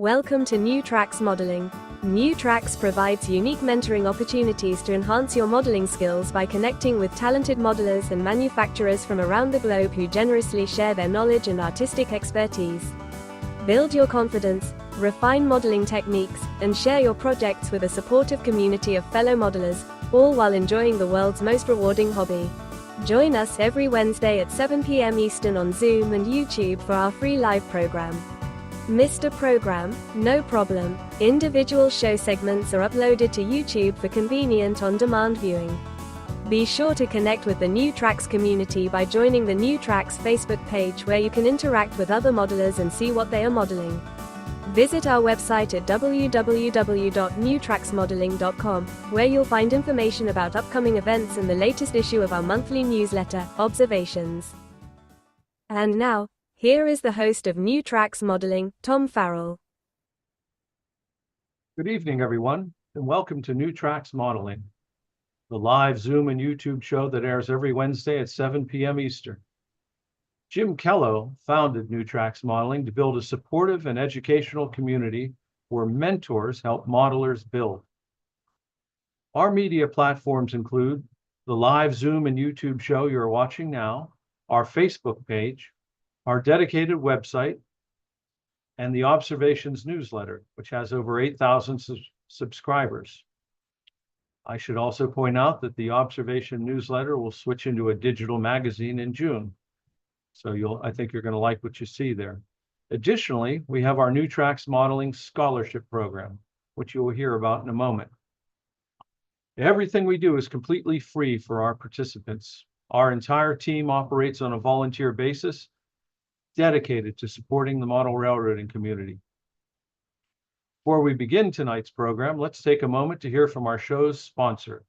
Welcome to New Tracks Modeling. New Tracks provides unique mentoring opportunities to enhance your modeling skills by connecting with talented modelers and manufacturers from around the globe who generously share their knowledge and artistic expertise. Build your confidence, refine modeling techniques, and share your projects with a supportive community of fellow modelers, all while enjoying the world's most rewarding hobby. Join us every Wednesday at 7 p.m. Eastern on Zoom and YouTube for our free live program. Missed a program? No problem. Individual show segments are uploaded to YouTube for convenient on-demand viewing. Be sure to connect with the New Tracks community by joining the New Tracks Facebook page, where you can interact with other modelers and see what they are modeling. Visit our website at www.newtracksmodeling.com, where you'll find information about upcoming events and the latest issue of our monthly newsletter, Observations. And now, here is the host of New Tracks Modeling, Tom Farrell. Good evening, everyone, and welcome to New Tracks Modeling, the live Zoom and YouTube show that airs every Wednesday at 7 p.m. Eastern. Jim Kello founded New Tracks Modeling to build a supportive and educational community where mentors help modelers build. Our media platforms include the live Zoom and YouTube show you're watching now, our Facebook page, our dedicated website, and the Observations newsletter, which has over 8,000 subscribers. I should also point out that the Observation newsletter will switch into a digital magazine in June. So I think you're going to like what you see there. Additionally, we have our New Tracks Modeling Scholarship Program, which you will hear about in a moment. Everything we do is completely free for our participants. Our entire team operates on a volunteer basis, dedicated to supporting the model railroading community. Before we begin tonight's program, let's take a moment to hear from our show's sponsor,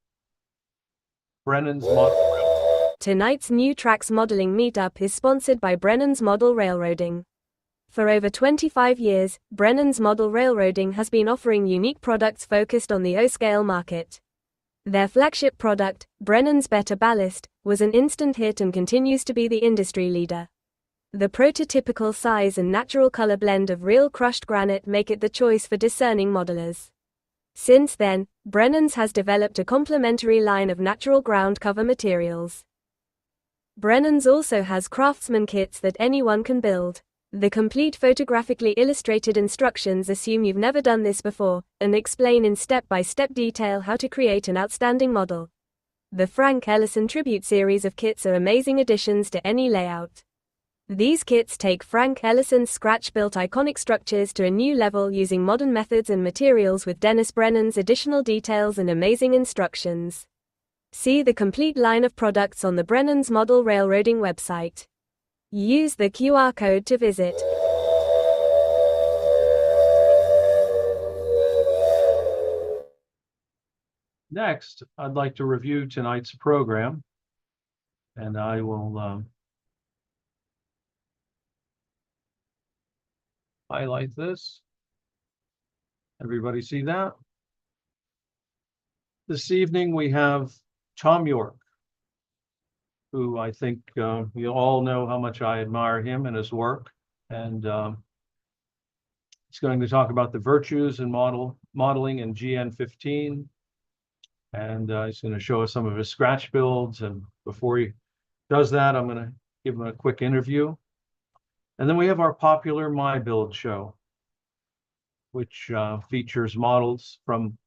Brennan's Model Railroading. Tonight's New Tracks Modeling Meetup is sponsored by Brennan's Model Railroading. For over 25 years, Brennan's Model Railroading has been offering unique products focused on the O-scale market. Their flagship product, Brennan's Better Ballast, was an instant hit and continues to be the industry leader. The prototypical size and natural color blend of real crushed granite make it the choice for discerning modelers. Since then, Brennan's has developed a complementary line of natural ground cover materials. Brennan's also has craftsman kits that anyone can build. The complete photographically illustrated instructions assume you've never done this before, and explain in step-by-step detail how to create an outstanding model. The Frank Ellison Tribute series of kits are amazing additions to any layout. These kits take Frank Ellison's scratch-built iconic structures to a new level using modern methods and materials with Dennis Brennan's additional details and amazing instructions. See the complete line of products on the Brennan's Model Railroading website. Use the QR code to visit. Next, I'd like to review tonight's program, and I will highlight this. Everybody see that? This evening we have Tom Yorke, who I think you all know how much I admire him and his work. And he's going to talk about the virtues in modeling in GN15. And he's going to show us some of his scratch builds. And before he does that, I'm going to give him a quick interview. And then we have our popular My Build show, which features models from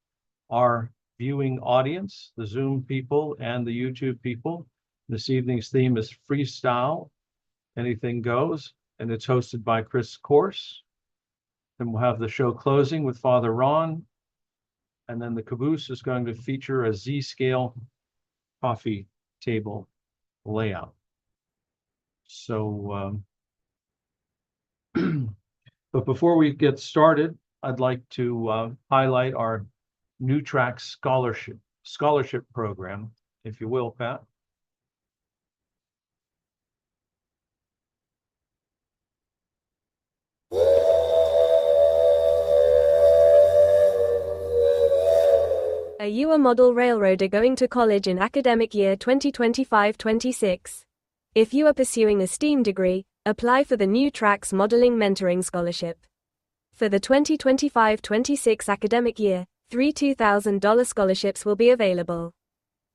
our viewing audience, the Zoom people and the YouTube people. This evening's theme is freestyle, anything goes, and it's hosted by Chris Corse. Then we'll have the show closing with Father Ron, and then the Caboose is going to feature a Z-scale coffee table layout. So, but before we get started, I'd like to highlight our New Tracks Scholarship Program, if you will, Pat. Are you a model railroader going to college in academic year 2025-26? If you are pursuing a STEAM degree, apply for the New Tracks Modeling Mentoring Scholarship. For the 2025-26 academic year, 3 $2,000 scholarships will be available.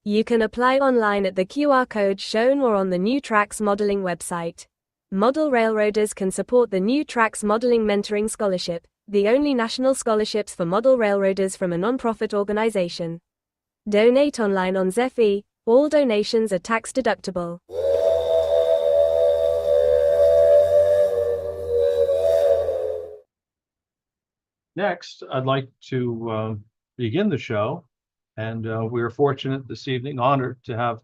You can apply online at the QR code shown or on the New Tracks Modeling website. Model railroaders can support the New Tracks Modeling Mentoring Scholarship, the only national scholarships for model railroaders from a nonprofit organization. Donate online on Zephy. All donations are tax deductible. Next, I'd like to begin the show, and we are fortunate this evening, honored to have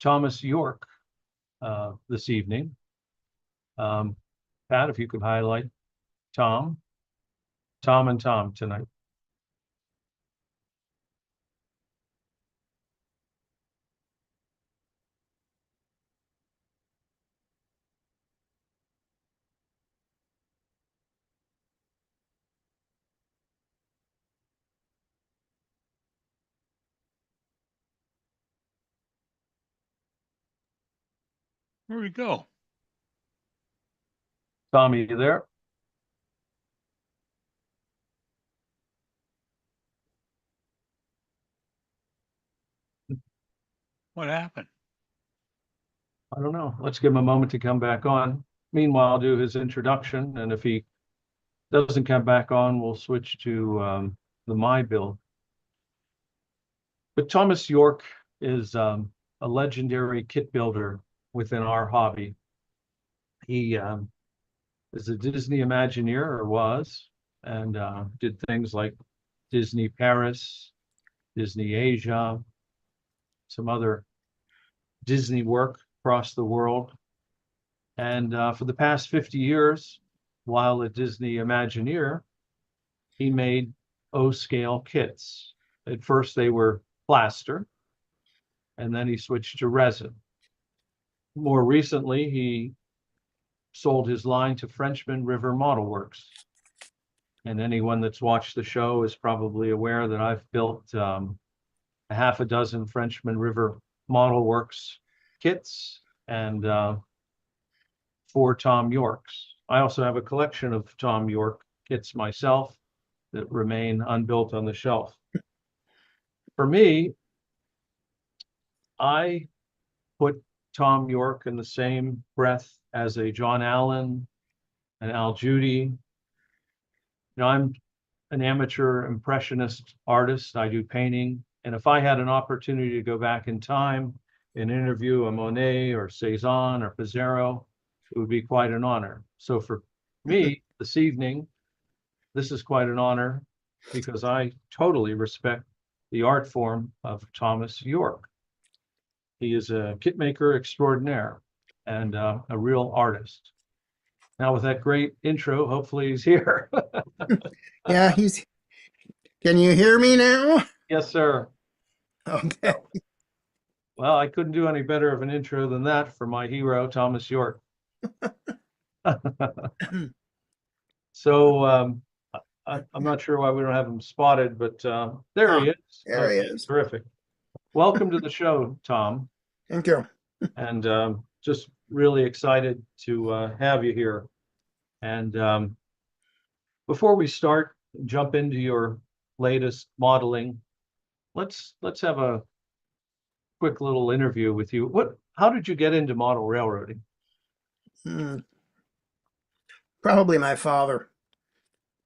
Thomas Yorke this evening. Pat, if you could highlight Tom and Tom tonight. Where'd we go? Tom, are you there? What happened? I don't know. Let's give him a moment to come back on. Meanwhile, I'll do his introduction, and if he doesn't come back on, we'll switch to the My Bill. But Thomas Yorke is a legendary kit builder within our hobby. He is a Disney Imagineer, or was, and did things like Disney Paris, Disney Asia, some other Disney work across the world. And for the past 50 years, while a Disney Imagineer, he made O-scale kits. At first, they were plaster, and then he switched to resin. More recently, he sold his line to Frenchman River Model Works. And anyone that's watched the show is probably aware that I've built a half a dozen Frenchman River Model Works kits and 4 Tom Yorks. I also have a collection of Tom Yorke kits myself that remain unbuilt on the shelf. For me, I put Tom Yorke in the same breath as a John Allen, an Al Judy. I'm an amateur impressionist artist. I do painting. And if I had an opportunity to go back in time and interview a Monet or Cezanne or Pissarro, it would be quite an honor. So for me this evening, this is quite an honor because I totally respect the art form of Thomas Yorke. He is a kit maker extraordinaire and a real artist. Now, with that great intro, hopefully he's here. Yeah, can you hear me now? Yes, sir. Okay. Well, I couldn't do any better of an intro than that for my hero, Thomas Yorke. So I'm not sure why we don't have him spotted, but there he is. There he is. Terrific. Welcome to the show, Tom. Thank you. And just really excited to have you here. And before we start, jump into your latest modeling, let's have a quick little interview with you. How did you get into model railroading? Probably my father.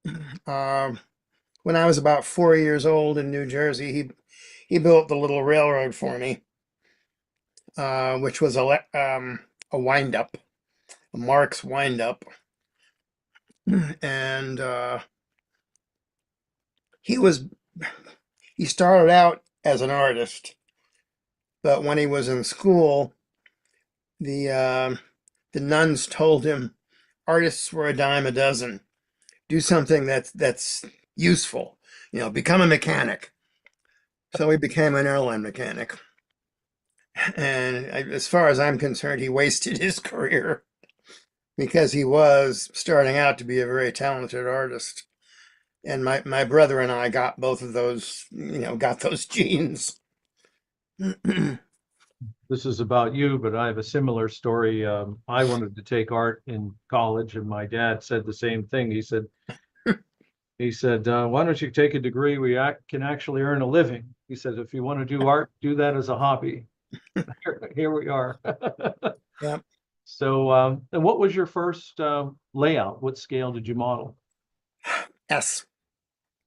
When I was about 4 years old in New Jersey, he built the little railroad for me, which was a wind-up, a Marx wind-up. And he started out as an artist, but when he was in school, the nuns told him artists were a dime a dozen. Do something that's useful, become a mechanic. So he became an airline mechanic. And as far as I'm concerned, he wasted his career because he was starting out to be a very talented artist. And my brother and I got both of those, got those genes. This is about you, but I have a similar story. I wanted to take art in college, and my dad said the same thing. He said, He said, why don't you take a degree where you can actually earn a living? He said, if you want to do art, do that as a hobby. Here we are. Yeah. So, and what was your first layout? What scale did you model? S.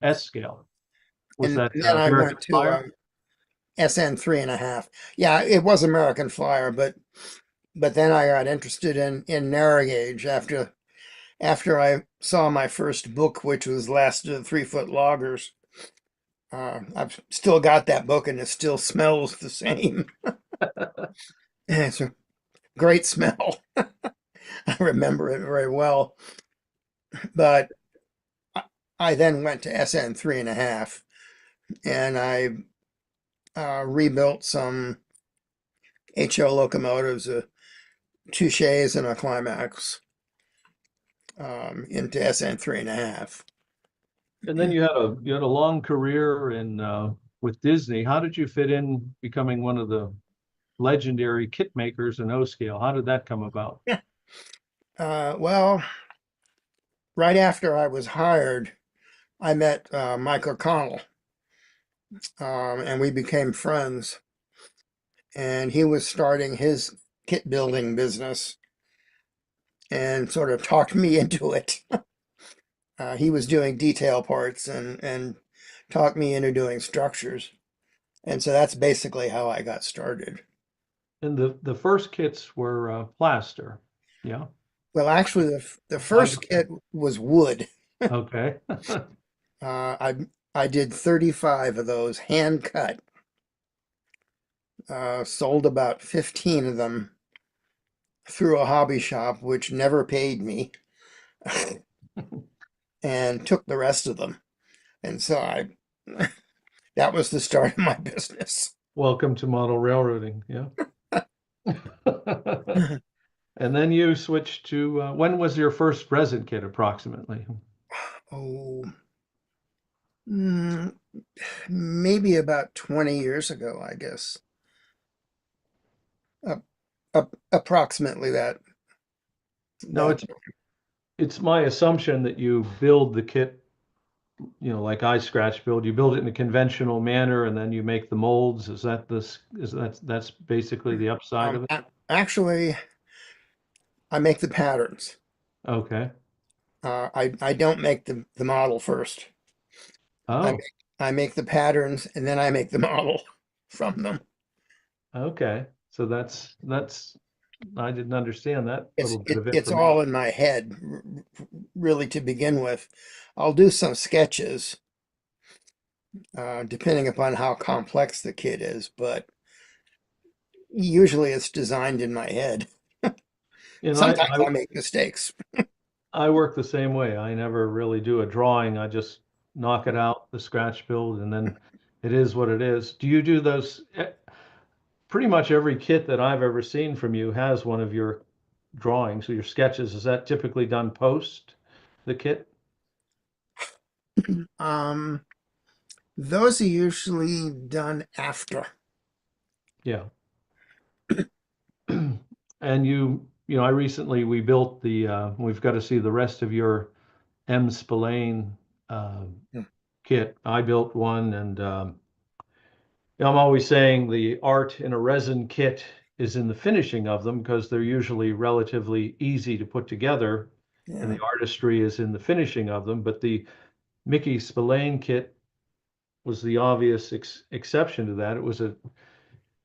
S scale. Was And that then I American went to Flyer? SN 3.5. Yeah, it was American Flyer, but then I got interested in narrow gauge after I saw my first book, which was Last of the 3 Foot Loggers. I've still got that book, and it still smells the same. It's a great smell. I remember it very well. But I then went to SN 3.5, and I rebuilt some HO locomotives, Touches and a Climax, into SN 3.5. And then you had a long career in with Disney. How did you fit in becoming one of the legendary kit makers in O scale? How did that come about? Well, right after I was hired, I met Mike O'Connell, and we became friends. And he was starting his kit building business and sort of talked me into it. He was doing detail parts and talked me into doing structures. And so that's basically how I got started. And the first kits were plaster. Yeah. Well, actually, the first Fiberglass. kit was wood. Okay. I did 35 of those hand cut. Sold about 15 of them through a hobby shop, which never paid me, and took the rest of them. And so that was the start of my business. Welcome to model railroading. Yeah. And then you switched to when was your first resin kit approximately? Oh, mm, maybe about 20 years ago, I guess. Uh, Approximately that. No, that it's my assumption that you build the kit, like I scratch build, you build it in a conventional manner and then you make the molds. Is that this, is that's basically the upside of it? Actually, I make the patterns. Okay. I don't make the model first. I Oh, make I make the patterns and then I make the model from them. okay. So that's I didn't understand that It's little bit of it's information. all in my head, really, to begin with. I'll do some sketches, depending upon how complex the kit is, but usually it's designed in my head. And Sometimes I make mistakes. I work the same way. I never really do a drawing. I just knock it out, the scratch build, and then it is what it is. Do you do those? Pretty much every kit that I've ever seen from you has one of your drawings or your sketches. Is that typically done post the kit? Um, those are usually done after. Yeah. And I recently we built we've got to see the rest of your M. Spillane uh, Hmm. kit. I built one, and I'm always saying the art in a resin kit is in the finishing of them because they're usually relatively easy to put together, and Yeah. the artistry is in the finishing of them. But the Mickey Spillane kit was the obvious exception to that. It was a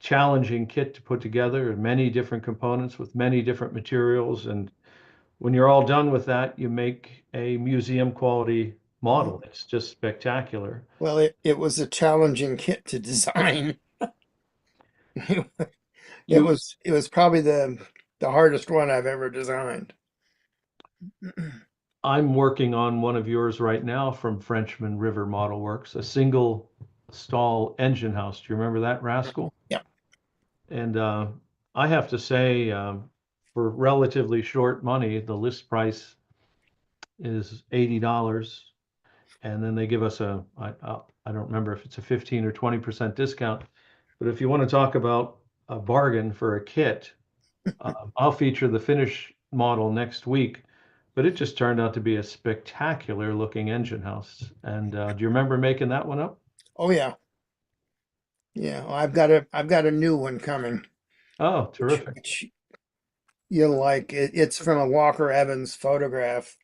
challenging kit to put together and many different components with many different materials. And when you're all done with that, you make a museum quality model. It's just spectacular. Well, it was a challenging kit to design. You, It was probably the hardest one I've ever designed. I'm working on one of yours right now from Frenchman River Model Works, a single stall engine house. Do you remember that rascal? Yeah. And I have to say, for relatively short money, the list price is $80. And then they give us I don't remember if it's a 15 or 20% discount. But if you want to talk about a bargain for a kit, I'll feature the finish model next week. but it just turned out to be a spectacular looking engine house. And do you remember making that one up? Oh yeah, yeah. Well, I've got a new one coming, Oh, terrific. which you'll like. It's from a Walker Evans photograph.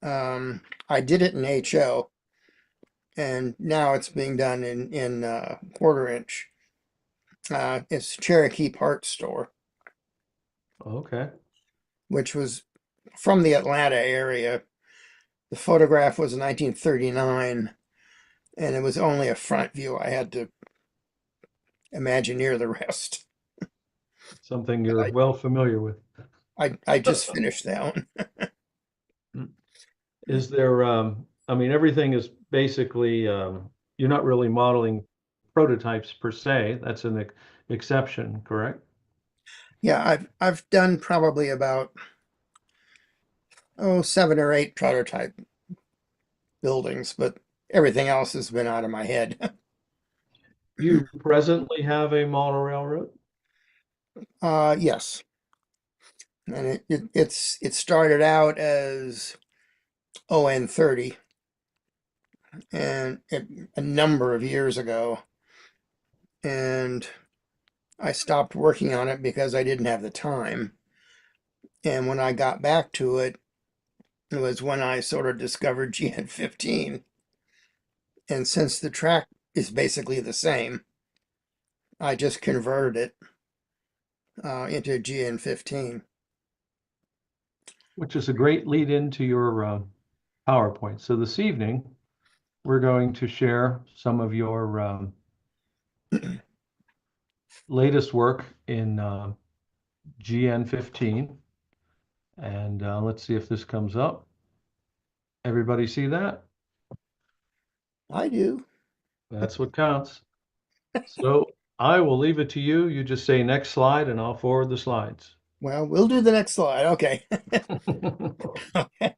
I did it in HO, and now it's being done in quarter inch. It's Cherokee Parts Store, Okay. which was from the Atlanta area. The photograph was 1939, and it was only a front view. I had to Imagineer the rest. Something But you're well familiar with. I just finished that one. Is there, I mean, everything is basically, you're not really modeling prototypes per se. That's an exception, correct? Yeah, I've done probably about 7 or 8 prototype buildings, but everything else has been out of my head. Do you presently have a model railroad? Yes, and it started out as ON30, and a number of years ago, and I stopped working on it because I didn't have the time. And when I got back to it, it was when I sort of discovered GN15. And since the track is basically the same, I just converted it into GN15. Which is a great lead into your PowerPoint. So this evening, we're going to share some of your latest work in GN15. And let's see if this comes up. Everybody see that? I do. That's what counts. So I will leave it to you. You just say next slide and I'll forward the slides. Well, we'll do the next slide. Okay. Okay.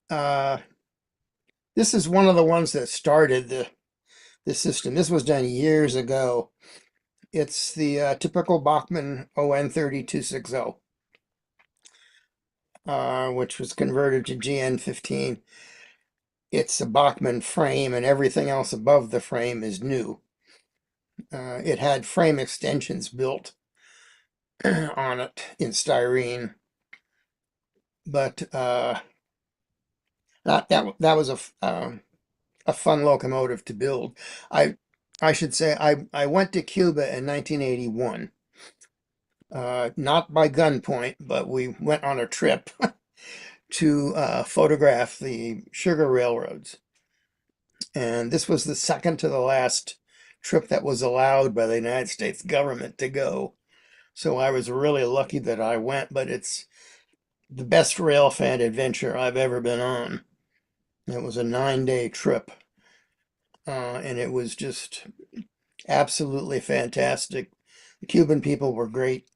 Uh, this is one of the ones that started the system. This was done years ago. It's the typical Bachmann ON3260, which was converted to GN15. It's a Bachmann frame, and everything else above the frame is new. It had frame extensions built on it in styrene, but that was a fun locomotive to build. I I should say I went to Cuba in 1981, not by gunpoint, but we went on a trip to photograph the sugar railroads, and this was the second to the last trip that was allowed by the United States government to go. So I was really lucky that I went, but it's the best rail fan adventure I've ever been on. It was a 9-day trip, and it was just absolutely fantastic. The Cuban people were great.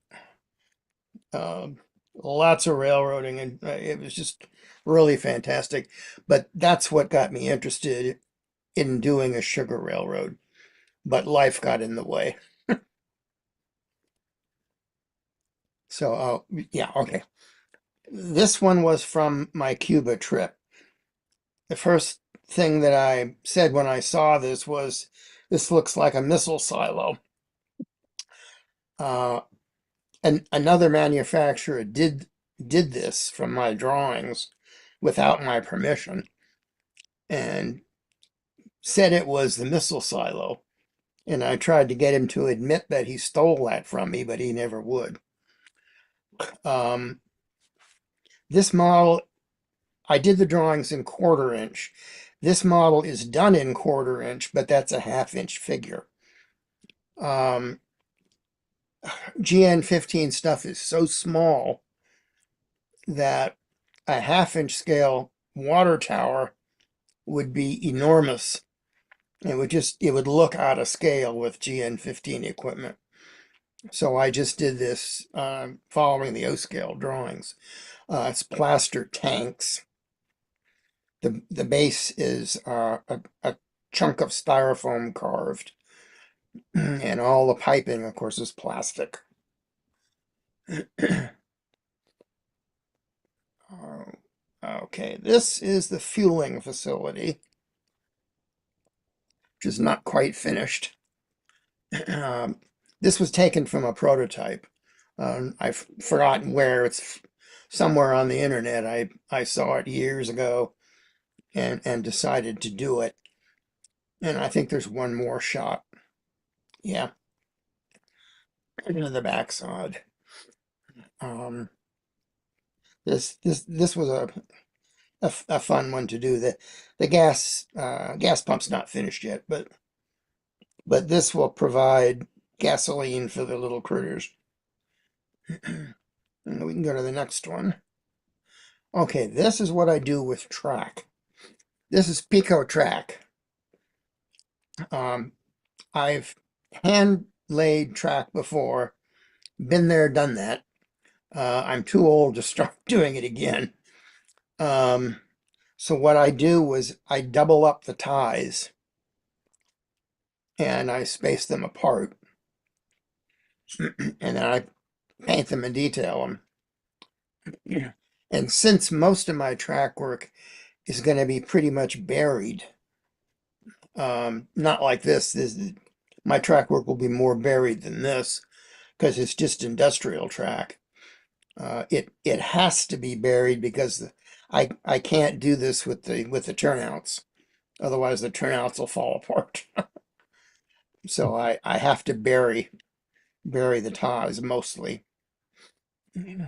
Um, Lots of railroading, and it was just really fantastic. But that's what got me interested in doing a sugar railroad. But life got in the way. So, yeah, okay. This one was from my Cuba trip. The first thing that I said when I saw this was, this looks like a missile silo. Uh, and another manufacturer did this from my drawings without my permission and said it was the missile silo. And I tried to get him to admit that he stole that from me, but he never would. Um, this model, I did the drawings in quarter inch. This model is done in quarter inch, but that's a half-inch figure. GN15 stuff is so small that a half-inch scale water tower would be enormous. It would look out of scale with GN15 equipment. So I just did this following the O-scale drawings. It's plaster tanks. The base is a chunk of styrofoam carved, and all the piping, of course, is plastic. Okay, this is the fueling facility, which is not quite finished. This was taken from a prototype. I've forgotten where. It's somewhere on the internet. I saw it years ago and decided to do it. And I think there's one more shot. Yeah, the backside. Um, this was a fun one to do. The gas pump's not finished yet, but this will provide gasoline for the little critters. And we can go to the next one. Okay, this is what I do with track. This is Pico track. I've hand laid track before, been there, done that. I'm too old to start doing it again. So what I do was I double up the ties and I space them apart. And then I paint them and detail them. And since most of my track work is going to be pretty much buried, not like this, my track work will be more buried than this because it's just industrial track. It has to be buried because I can't do this with the turnouts. Otherwise the turnouts will fall apart. So I have to bury the ties mostly.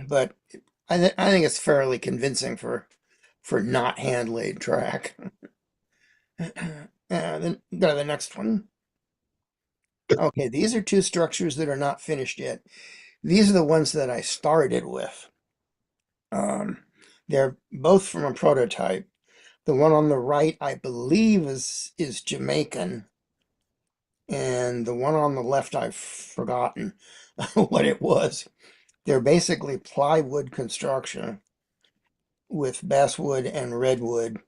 But I think it's fairly convincing for not hand laid track. Then go to the next one. Okay, these are two structures that are not finished yet. These are the ones that I started with. They're both from a prototype. The one on the right, I believe, is Jamaican, and the one on the left, I've forgotten what it was. They're basically plywood construction with basswood and redwood,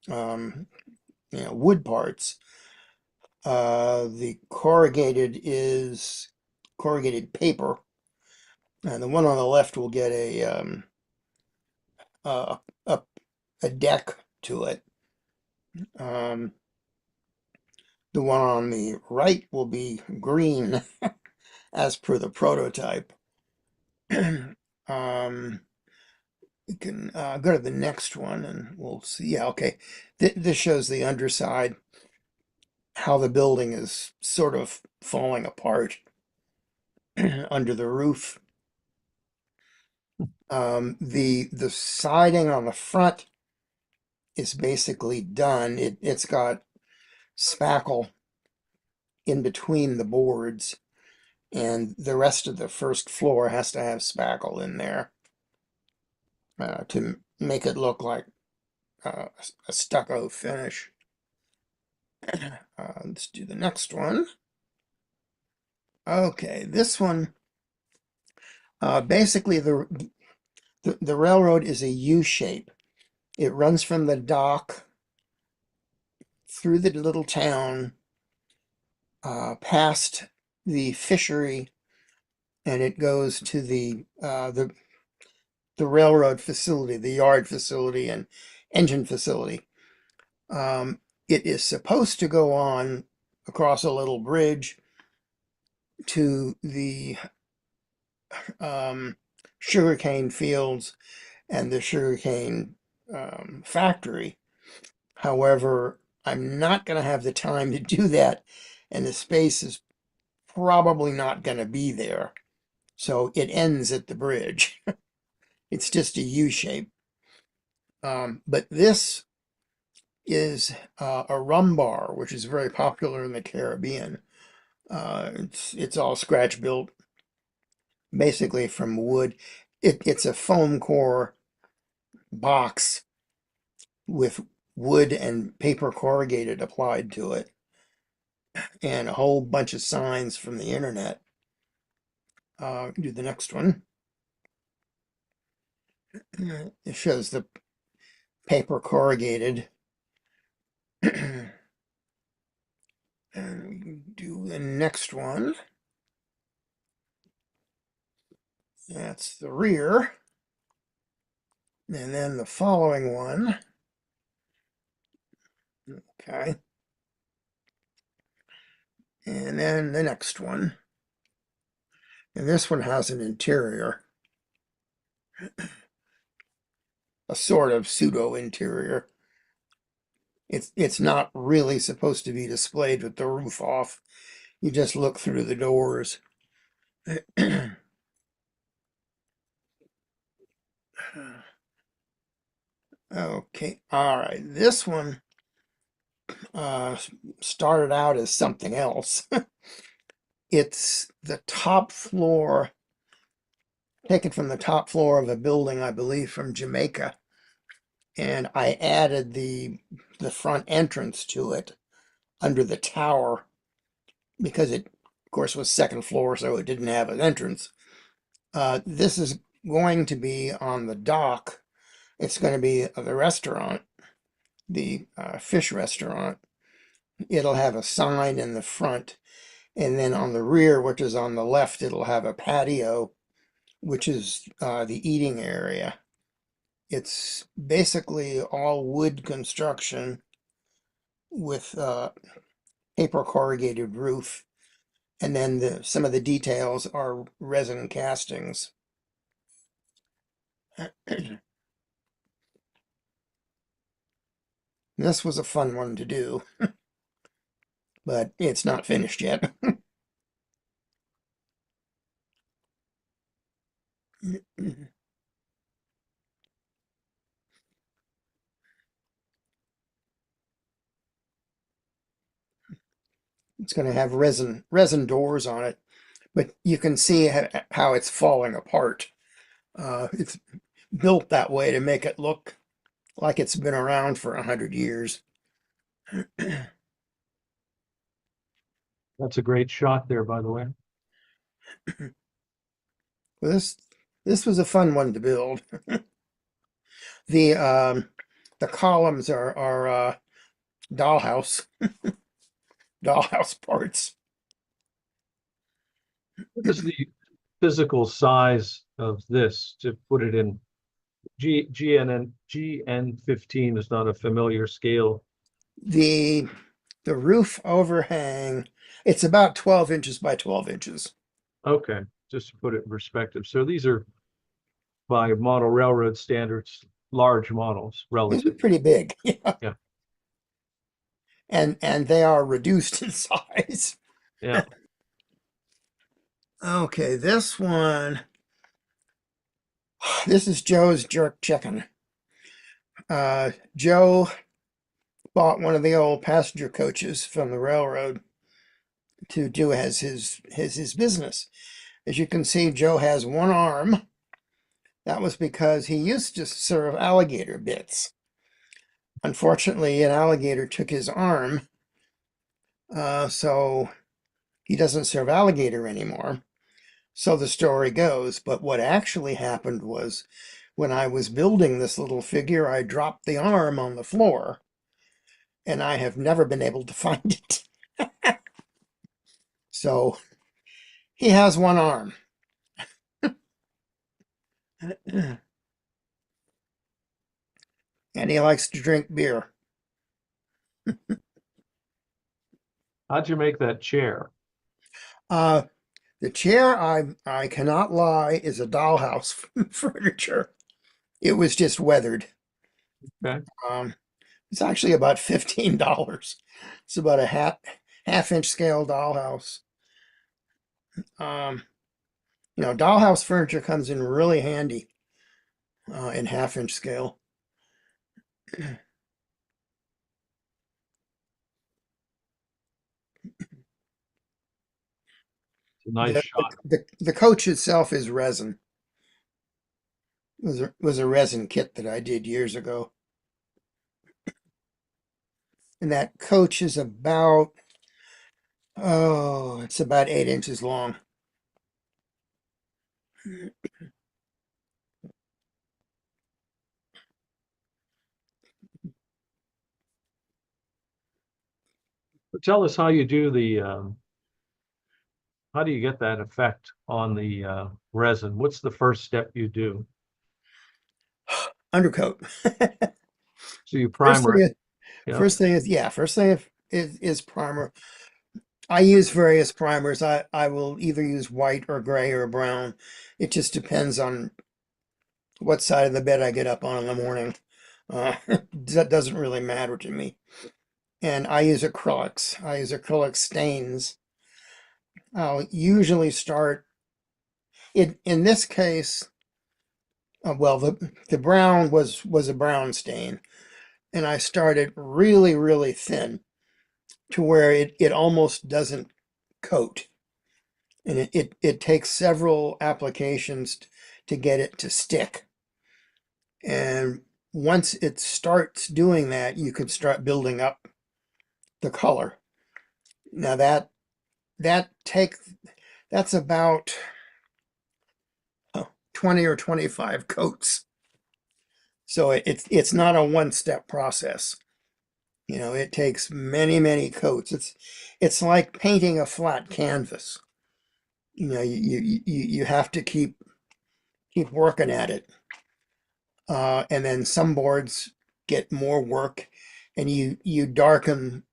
wood parts. The corrugated is corrugated paper, and the one on the left will get a, a, a deck to it. The one on the right will be green, as per the prototype. We can go to the next one and we'll see. Yeah, okay. This shows the underside, how the building is sort of falling apart under the roof. The siding on the front is basically done. It's got spackle in between the boards, and the rest of the first floor has to have spackle in there to make it look like a stucco finish. Let's do the next one. Okay, this one, basically the railroad is a U shape. It runs from the dock through the little town, past the fishery, and it goes to the railroad facility, the yard facility, and engine facility. It is supposed to go on across a little bridge to the sugarcane fields and the sugarcane factory. However, I'm not going to have the time to do that, and the space is probably not going to be there. So it ends at the bridge. It's just a U shape. But this is a rum bar, which is very popular in the Caribbean. It's all scratch built, basically from wood. It's a foam core box with wood and paper corrugated applied to it, and a whole bunch of signs from the internet. Do the next one. It shows the paper corrugated. And we can do the next one. That's the rear. And then the following one. Okay. And then the next one. And this one has an interior, a sort of pseudo interior. It's not really supposed to be displayed with the roof off. You just look through the doors. Okay, all right. This one started out as something else. It's the top floor, taken from the top floor of a building, I believe, from Jamaica. And I added the front entrance to it under the tower because it, of course, was second floor, so it didn't have an entrance. This is going to be on the dock. It's going to be the restaurant, the fish restaurant. It'll have a sign in the front, and then on the rear, which is on the left, it'll have a patio, which is the eating area. It's basically all wood construction with paper corrugated roof, and then some of the details are resin castings. This was a fun one to do, but it's not finished yet. It's going to have resin doors on it, but you can see how it's falling apart. It's built that way to make it look like it's been around for 100 years. That's a great shot there, by the way. Well, this was a fun one to build. The the columns are dollhouse dollhouse parts. What is the physical size of this to put it in? GN15 is not a familiar scale. The the roof overhang, it's about 12 inches by 12 inches. Okay, just to put it in perspective. So these are by model railroad standards, large models These are relative. pretty big. Yeah. Yeah. And they are reduced in size. Yeah. Okay, this one, this is Joe's jerk chicken. Joe bought one of the old passenger coaches from the railroad to do as his business. As you can see, Joe has one arm. That was because he used to serve alligator bits. Unfortunately, an alligator took his arm, so he doesn't serve alligator anymore. So the story goes. But what actually happened was when I was building this little figure, I dropped the arm on the floor, and I have never been able to find it. So he has one arm. And he likes to drink beer. How'd you make that chair? Uh, the chair, I cannot lie, is a dollhouse furniture. It was just weathered. Okay. It's actually about $15. It's about a half-inch scale dollhouse. Um, dollhouse furniture comes in really handy in half-inch scale. It's a nice The, shot. the coach itself is resin. Was a resin kit that I did years ago. And that coach is it's about 8 inches long. But tell us how you do how do you get that effect on the resin? What's the first step you do? undercoat. So you First primer thing it. is, Yeah. first thing is primer. I use various primers. I will either use white or gray or brown. It just depends on what side of the bed I get up on in the morning. That doesn't really matter to me. And I use acrylics. I use acrylic stains. I'll usually start in this case. Well, the brown was a brown stain, and I started really really thin to where it almost doesn't coat, and it takes several applications to get it to stick. And once it starts doing that, you can start building up the color. Now that take that's about 20 or 25 coats. So it's not a one-step process. It takes many, many coats. It's like painting a flat canvas. You have to keep working at it. And then some boards get more work, and you darken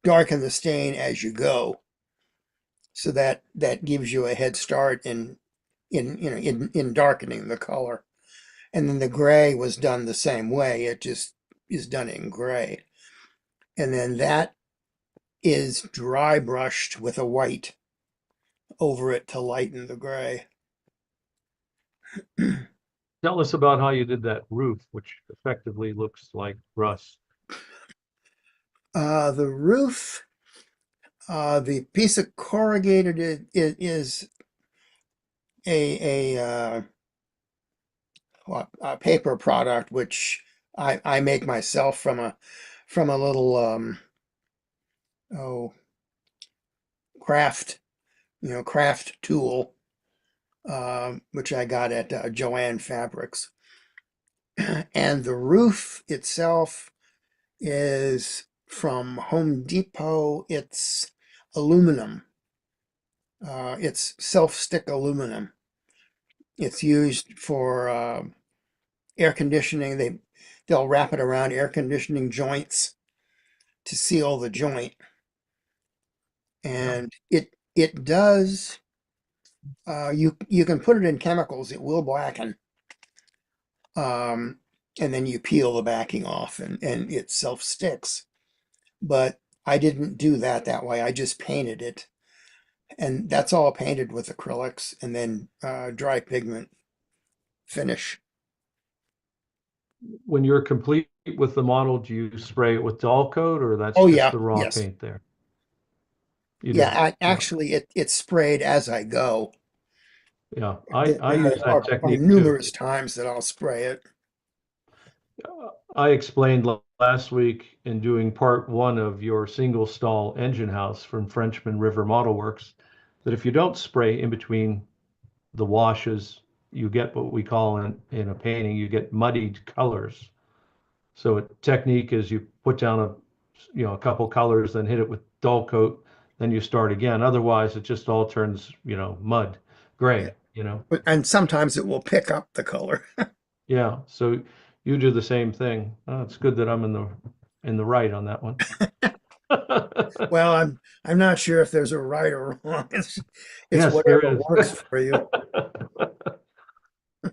the stain as you go, so that gives you a head start in darkening the color. And then the gray was done the same way. It just is done in gray. And then that is dry brushed with a white over it to lighten the gray. Tell us about how you did that roof, which effectively looks like rust. The roof, the piece of corrugated is a a paper product which I make myself from a little oh craft craft tool, which I got at Joann Fabrics. And the roof itself is from Home Depot. It's aluminum. It's self-stick aluminum. It's used for air conditioning. They'll wrap it around air conditioning joints to seal the joint, Yeah. and it does. You can put it in chemicals. It will blacken, um, and then you peel the backing off, and it self sticks. But I didn't do that way. I just painted it, and that's all painted with acrylics, and then dry pigment finish. When you're complete with the model, do you spray it with dull coat or that's Oh just yeah, the raw yes, paint there? You yeah. do. Yeah. Actually, it's sprayed as I go. Yeah. I There use that are technique too. numerous times that I'll spray it. I explained last week in doing part one of your single stall engine house from Frenchman River Model Works that if you don't spray in between the washes, you get what we call in a painting, you get muddied colors. So a technique is you put down a couple colors, then hit it with dull coat, then you start again. Otherwise, it just all turns, mud, Yeah. gray. And sometimes it will pick up the color. Yeah. So you do the same thing. It's good that I'm in the right on that one. Well, I'm not sure if there's a right or wrong. It's Yes, there whatever is. works for you.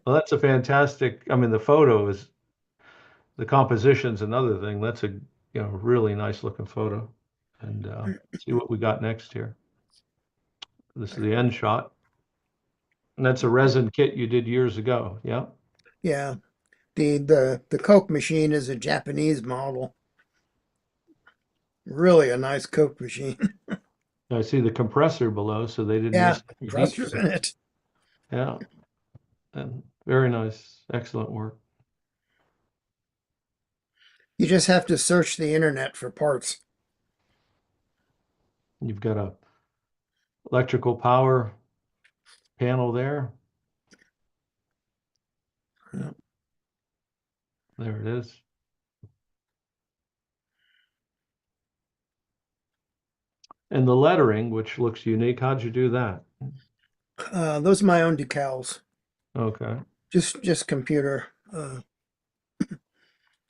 Well, that's a fantastic, I mean, the photo is, the composition's another thing. That's a, really nice looking photo. And see what we got next here. This is the end shot. And that's a resin kit you did years ago. Yeah. Yeah. The Coke machine is a Japanese model. Really a nice Coke machine. I see the compressor below, so they didn't Yeah, miss any heat compressors shrink. in it. Yeah. And very nice. Excellent work. You just have to search the internet for parts. You've got a electrical power panel there. Yeah. There it is. And the lettering, which looks unique, how'd you do that? Those are my own decals. Okay. Just computer.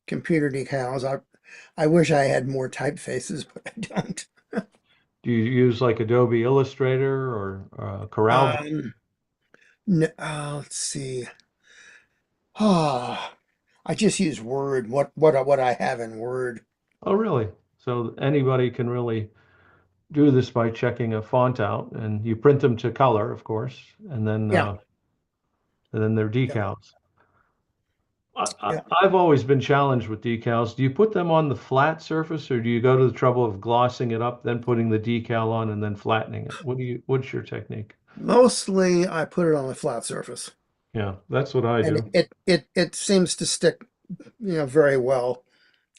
computer decals. I wish I had more typefaces, but I don't. Do you use like Adobe Illustrator or Corel? Um, let's see. Ah, I just use Word. What I have in Word. Oh, really? So anybody can really do this by checking a font out, and you print them to color, of course, Yeah, and then they're yeah, decals. yeah. I've always been challenged with decals. Do you put them on the flat surface, or do you go to the trouble of glossing it up, then putting the decal on, and then flattening it? What's your technique? Mostly I put it on a flat surface, Yeah, that's what I and do. it seems to stick, very well.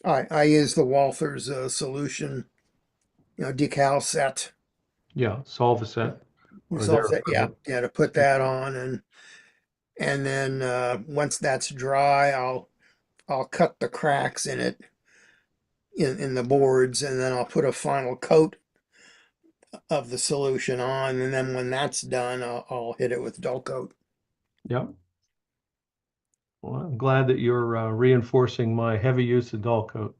I use the Walther's solution, decal set. Yeah, solve a set or It's their all set. Yeah, equivalent. yeah, to put that on, and then once that's dry, I'll cut the cracks in it in the boards, and then I'll put a final coat of the solution on, and then when that's done, I'll hit it with dull coat. Yep. Well, I'm glad that you're reinforcing my heavy use of dull coat.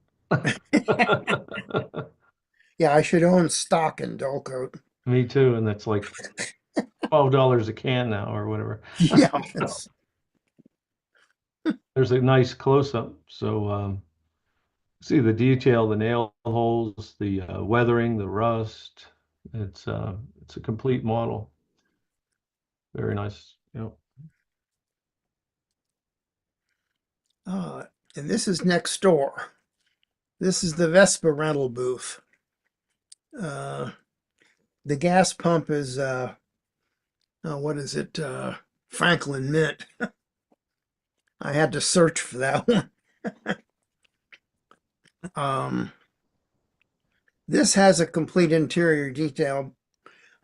Yeah, I should own stock in dull coat. Me too, and that's like $12 a can now or whatever. Yeah, it's There's a nice close-up. So see the detail, the nail holes, the weathering, the rust. It's a complete model. Very nice. Yeah. uh, and this is next door. This is the Vespa rental booth. Uh, the gas pump is what is it? Franklin Mint. I had to search for that one. Um, this has a complete interior detail,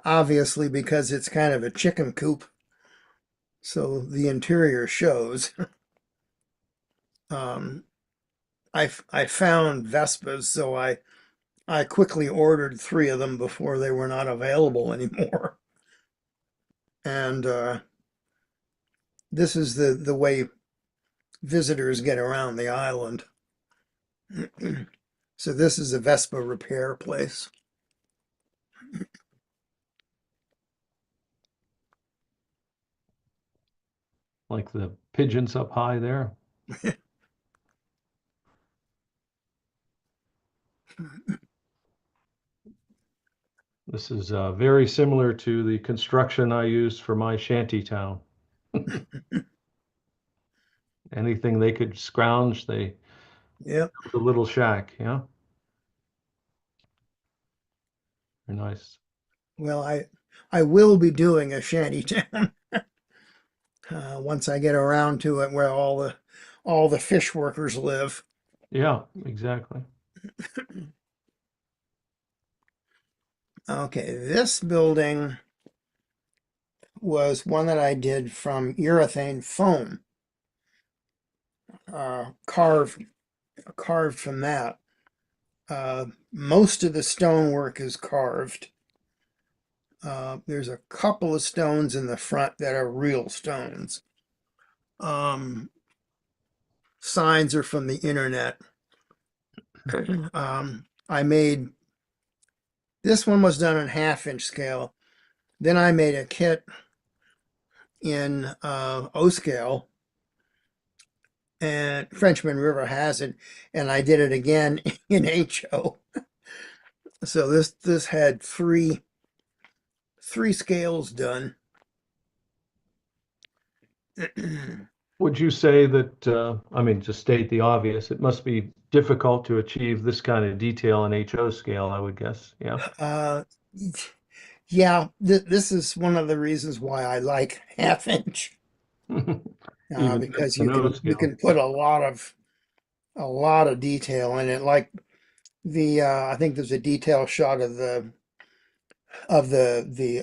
obviously because it's kind of a chicken coop, so the interior shows. Um, I found Vespas, so I quickly ordered 3 of them before they were not available anymore. And this is the way visitors get around the island. So this is a Vespa repair place. Like the pigeons up high there. This is very similar to the construction I used for my shanty town. Anything they could scrounge, they Yep. built a little shack. Yeah, very nice. Well, I will be doing a shanty town once I get around to it, where all the fish workers live. Yeah, exactly. Okay, this building was one that I did from urethane foam, carved from that. Most of the stonework is carved. There's a couple of stones in the front that are real stones. Um, Signs are from the internet. I made this one was done in 1/2 inch scale. Then I made a kit in O scale, and Frenchman River has it, and I did it again in HO. So this had three scales done. Would you say that, I mean, to state the obvious, it must be difficult to achieve this kind of detail in HO scale, I would guess. Yeah. uh, yeah, this is one of the reasons why I like 1/2 inch, Even because the you nose can scale. put a lot of detail in it. Like I think there's a detail shot of the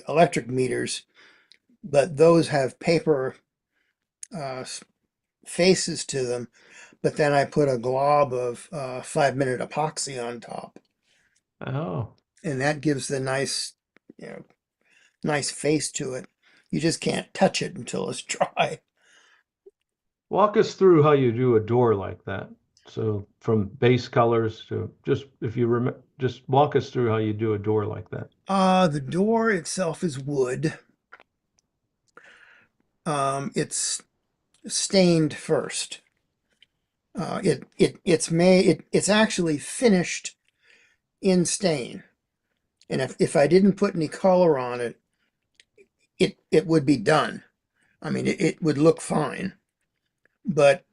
electric meters, but those have paper uh, faces to them. But then I put a glob of 5-minute epoxy on top, Oh, and that gives the nice face to it. You just can't touch it until it's dry. walk us through how you do a door like that. So from base colors to just, if you remember, just walk us through how you do a door like that. The door itself is wood. It's stained first. It's actually finished in stain. And if I didn't put any color on it, it would be done. I mean, it would look fine, but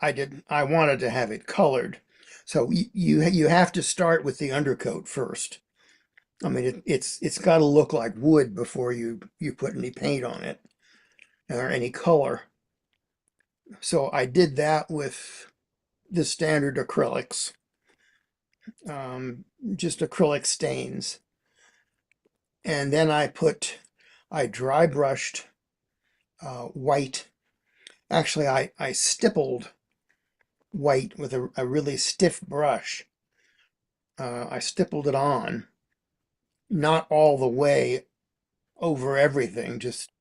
I wanted to have it colored. So you have to start with the undercoat first. I mean, it's got to look like wood before you put any paint on it or any color. So I did that with the standard acrylics, just acrylic stains. And then I dry brushed white. Actually, I stippled white with a really stiff brush. I stippled it on, not all the way over everything, just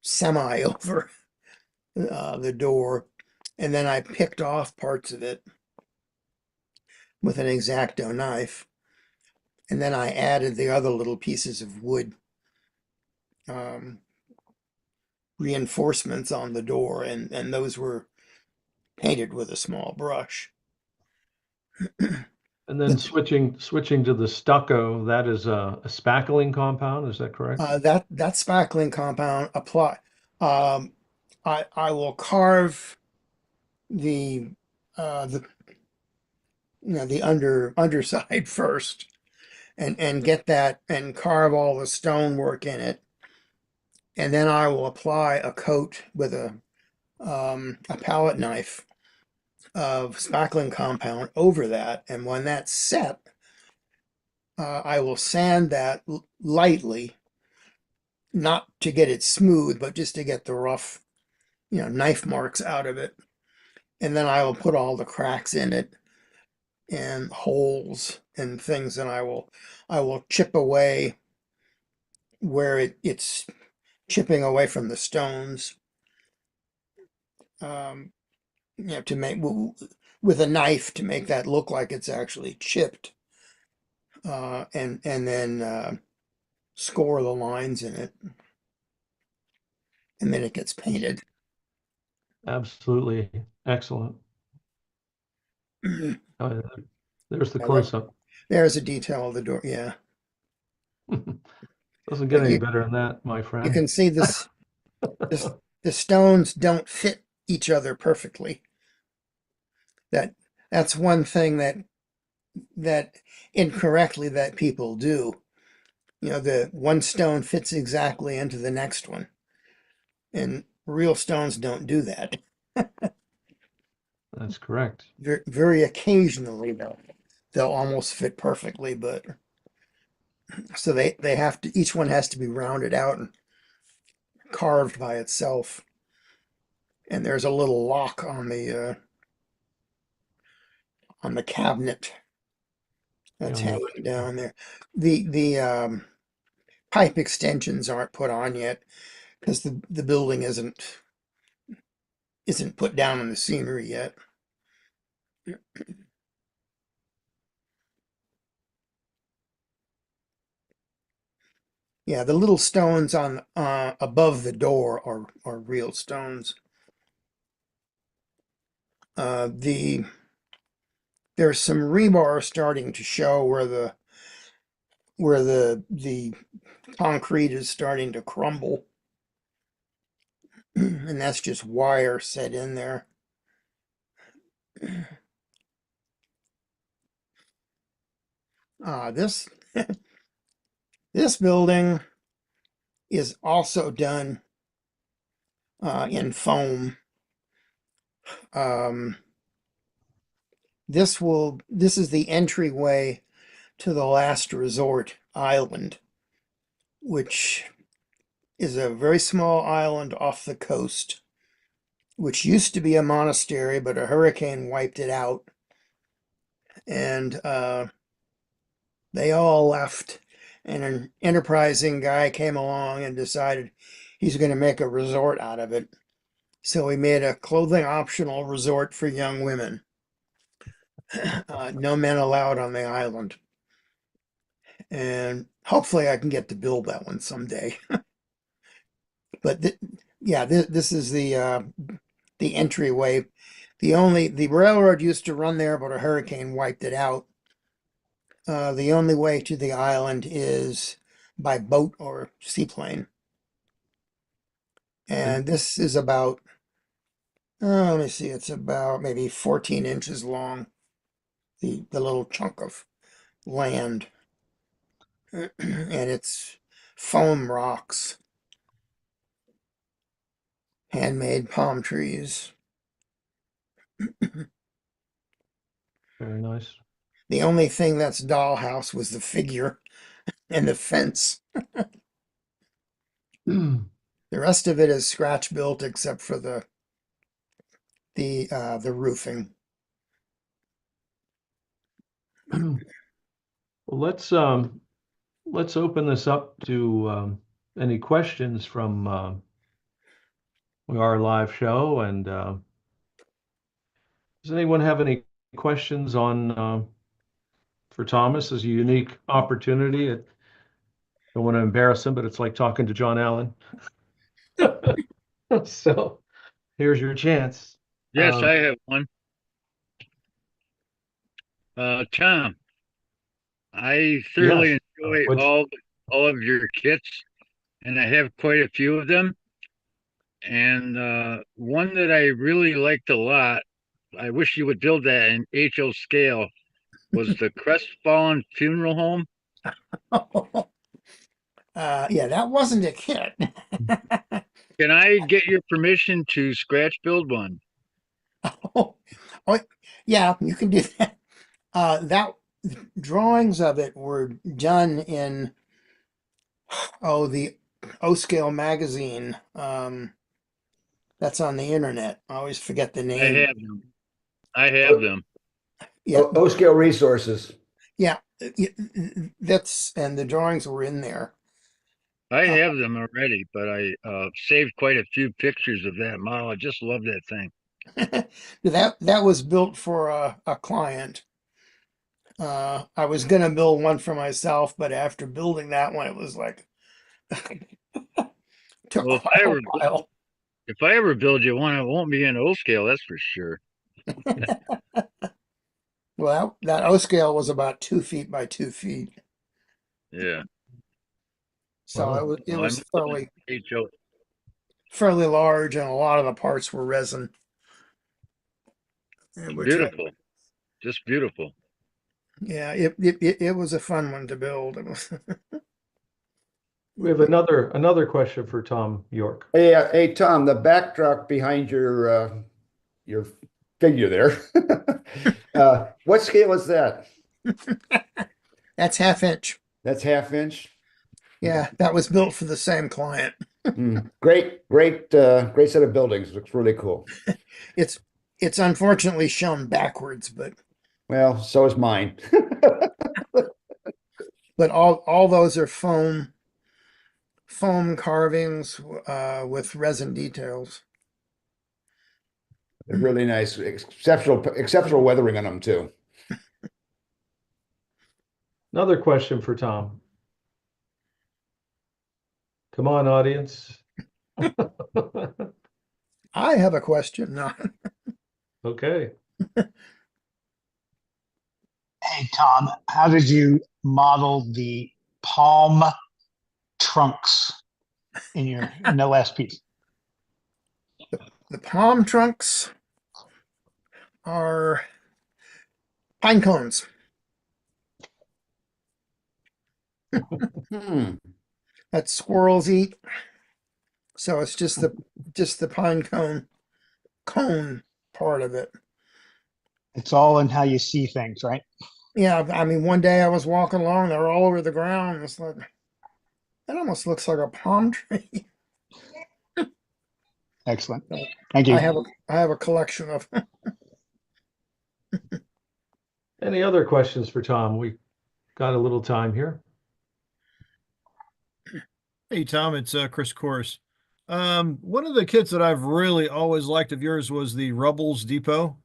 semi over the door. And then I picked off parts of it with an X-Acto knife. And then I added the other little pieces of wood um, reinforcements on the door, and those were painted with a small brush. And then switching to the stucco, that is a spackling compound, is that correct? That spackling compound apply. Um, I will carve the the the underside first, and get that and carve all the stonework in it, and then I will apply a coat with a palette knife of spackling compound over that, and when that's set, I will sand that lightly, not to get it smooth, but just to get the rough, knife marks out of it. And then I will put all the cracks in it and holes and things, and I will chip away where it's chipping away from the stones. Um, to make with a knife to make that look like it's actually chipped, and then score the lines in it, and then it gets painted. Absolutely excellent. Uh, there's the Yeah, look, close-up. there's a detail of the door. Yeah, Doesn't get but any you better than that, my you friend. can see this the stones don't fit each other perfectly. That's one thing that incorrectly that people do. The one stone fits exactly into the next one, and real stones don't do that. That's correct. Very, very occasionally, they'll almost fit perfectly, but so they have to, each one has to be rounded out and carved by itself. And there's a little lock on the cabinet Yeah, that's on the hanging down there. The pipe extensions aren't put on yet because the building isn't put down in the scenery yet. Yeah, the little stones on above the door are real stones. There's some rebar starting to show where the concrete is starting to crumble, and that's just wire set in there. This this building is also done in foam. Um, this is the entryway to the Last Resort Island, which is a very small island off the coast, which used to be a monastery, but a hurricane wiped it out, and they all left. And an enterprising guy came along and decided he's going to make a resort out of it. So he made a clothing optional resort for young women. No men allowed on the island. And hopefully I can get to build that one someday. But yeah, this is the entryway. The railroad used to run there, but a hurricane wiped it out. The only way to the island is by boat or seaplane. And this is about, let me see, it's about maybe 14 inches long, the little chunk of land. And it's foam rocks, handmade palm trees. Very nice. The only thing that's dollhouse was the figure and the fence. The rest of it is scratch built except for the roofing. Well, let's open this up to any questions from our live show. And does anyone have any questions on for Thomas? This is a unique opportunity. I don't want to embarrass him, but it's like talking to John Allen. So here's your chance. Yes, I have one. Tom, I thoroughly Yes. enjoy Which, all of your kits, and I have quite a few of them. And one that I really liked a lot, I wish you would build that in HO scale, was the Crestfallen Funeral Home. Yeah, that wasn't a kit. Can I get your permission to scratch build one? Oh, oh, yeah, you can do that. That drawings of it were done in the O Scale magazine. That's on the internet. I always forget the I name. have them. I have them. Yeah, O-Scale Resources. yeah, that's and the drawings were in there. I have them already, but I saved quite a few pictures of that model. I just love that thing. That was built for a client. I was gonna build one for myself, but after building that one, it was like took Well, quite a while. if I ever build you one, it won't be in O scale, that's for sure. Well, that O scale was about 2 feet by 2 feet, Yeah. so Wow. it Well, was I'm HO. fairly large, and a lot of the parts were resin. Which Beautiful. Just beautiful. yeah, it was a fun one to build. It was we have another question for Tom Yorke. Hey, Tom, the backdrop behind your figure there. What scale is that? that's 1/2 inch. That's 1/2 inch. Yeah, that was built for the same client. Great set of buildings. Looks really cool. It's unfortunately shown backwards, but Well, so is mine. all those are foam carvings with resin details. They're really nice. Exceptional weathering on them too. Another question for Tom. Come on, audience. I have a question. No. Okay. Hey, Tom, how did you model the palm trunks in the last piece? The palm trunks are pine cones. That squirrels eat. So it's just the pine cone part of it. It's all in how you see things, right? Yeah, I mean, one day I was walking along, they're all over the ground. It's like that almost looks like a palm tree. Excellent. Thank you. I have a collection of. Any other questions for Tom? We got a little time here. Hey, Tom, it's Chris Course. One of the kits that I've really always liked of yours was the Rubbles Depot.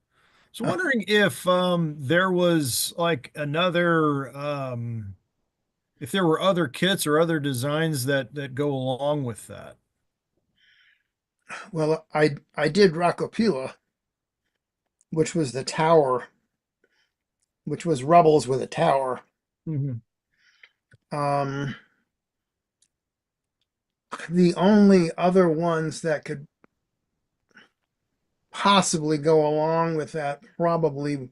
So wondering if there was like another if there were other kits or other designs that go along with that. Well, I did Rockopula, which was the tower, which was Rubbles with a tower. Mhm. Um, the only other ones that could possibly go along with that probably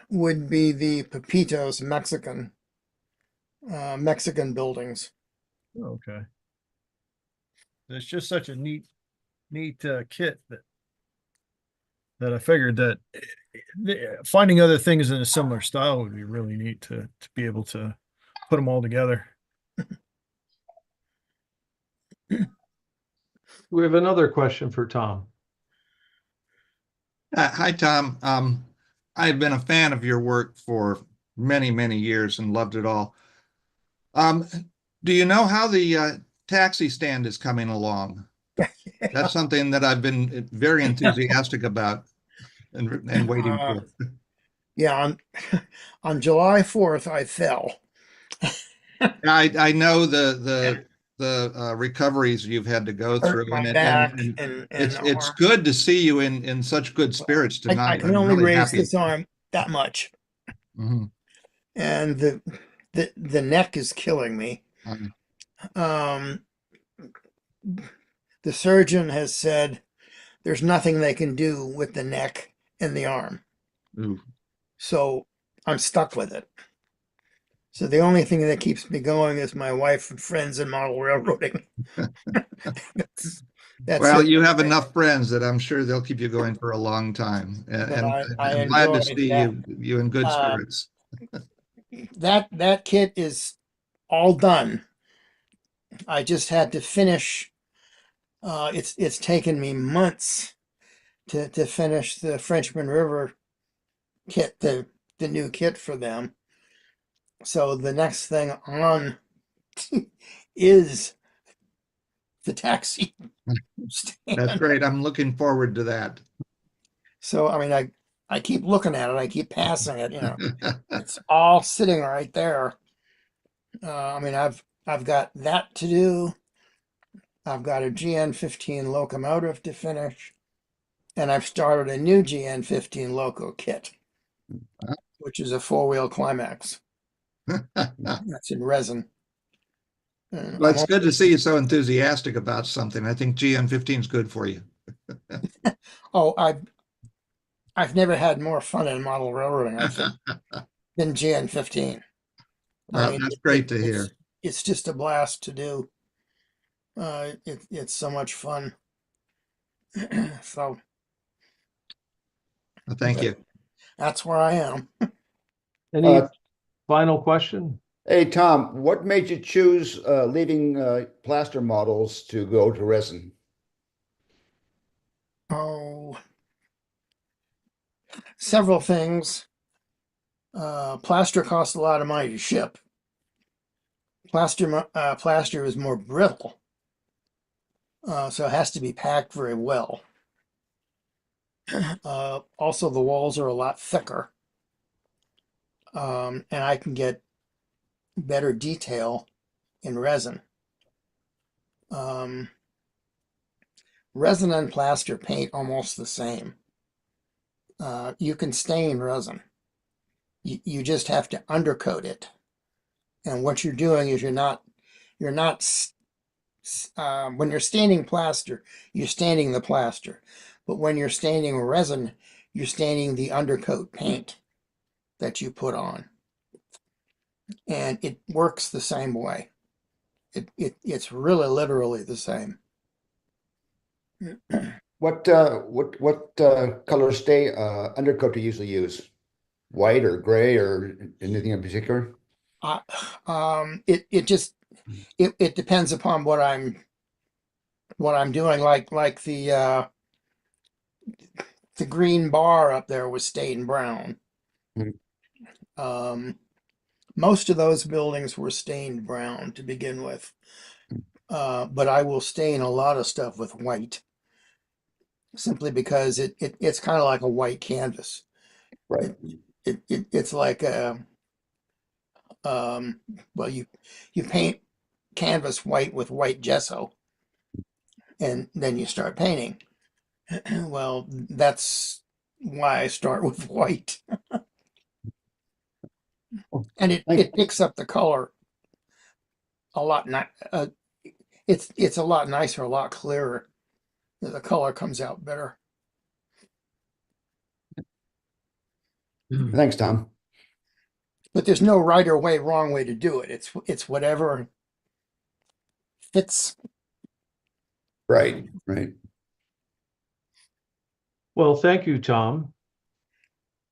would be the Pepitos Mexican buildings. Okay. It's just such a neat kit that I figured that finding other things in a similar style would be really neat to be able to put them all together. We have another question for Tom. Hi, Tom. I've been a fan of your work for many, many years and loved it all. Um, do you know how the taxi stand is coming along? That's something that I've been very enthusiastic about and waiting Uh, for. yeah, on July 4th, I fell. I know the recoveries you've had to go Hurt through, my and back and it's arm. good to see you in such good spirits I tonight. can I'm only really raise happy. this arm that much, Mhm. and the neck is killing me. Um, Um, the surgeon has said there's nothing they can do with the neck and the arm, ooh. so I'm stuck with it. So the only thing that keeps me going is my wife and friends in model railroading. That's Well, it. you have enough friends that I'm sure they'll keep you going for a long time. But And I I'm glad to enjoyed see that. you in good Uh, spirits. that kit is all done. I just had to finish. It's taken me months to finish the Frenchman River kit, the new kit for them. So the next thing on is the taxi That's stand. great. I'm looking forward to that. So I mean, I keep looking at it. I keep passing it. It's all sitting right there. I mean, I've got that to do. I've got a GN15 locomotive to finish, and I've started a new GN15 loco kit, which is a four-wheel climax. That's in resin. And Well, it's good to see you so enthusiastic about something. I think GN15 is good for you. oh, I've never had more fun in model railroading, I think, than GN15. I Well, mean, that's great to hear. it's just a blast to do. It's so much fun. So Well, thank but you. that's where I am. Any Uh, final question? Hey, Tom, what made you choose leaving plaster models to go to resin? Oh, several things. Plaster costs a lot of money to ship. Plaster is more brittle, so it has to be packed very well. Also, the walls are a lot thicker, and I can get better detail in resin. Um, Resin and plaster paint almost the same. You can stain resin. You just have to undercoat it. And what you're doing is you're not when you're staining plaster, you're staining the plaster. But when you're staining resin, you're staining the undercoat paint that you put on. And it works the same way. It's really literally the same. What color stay undercoat do you usually use? White or gray or anything in particular? It just it depends upon what I'm doing. Like the green bar up there was stained brown. Mhm. Um, most of those buildings were stained brown to begin with. But I will stain a lot of stuff with white. simply because it's kind of like a white canvas. Right. It's like well, you paint canvas white with white gesso, and then you start painting. Well, that's why I start with white, and Thank- it picks up the color a lot. Not it's a lot nicer, a lot clearer. The color comes out better. Thanks, Tom. But there's no right or wrong way to do it. It's whatever fits. Right, right. Well, thank you, Tom.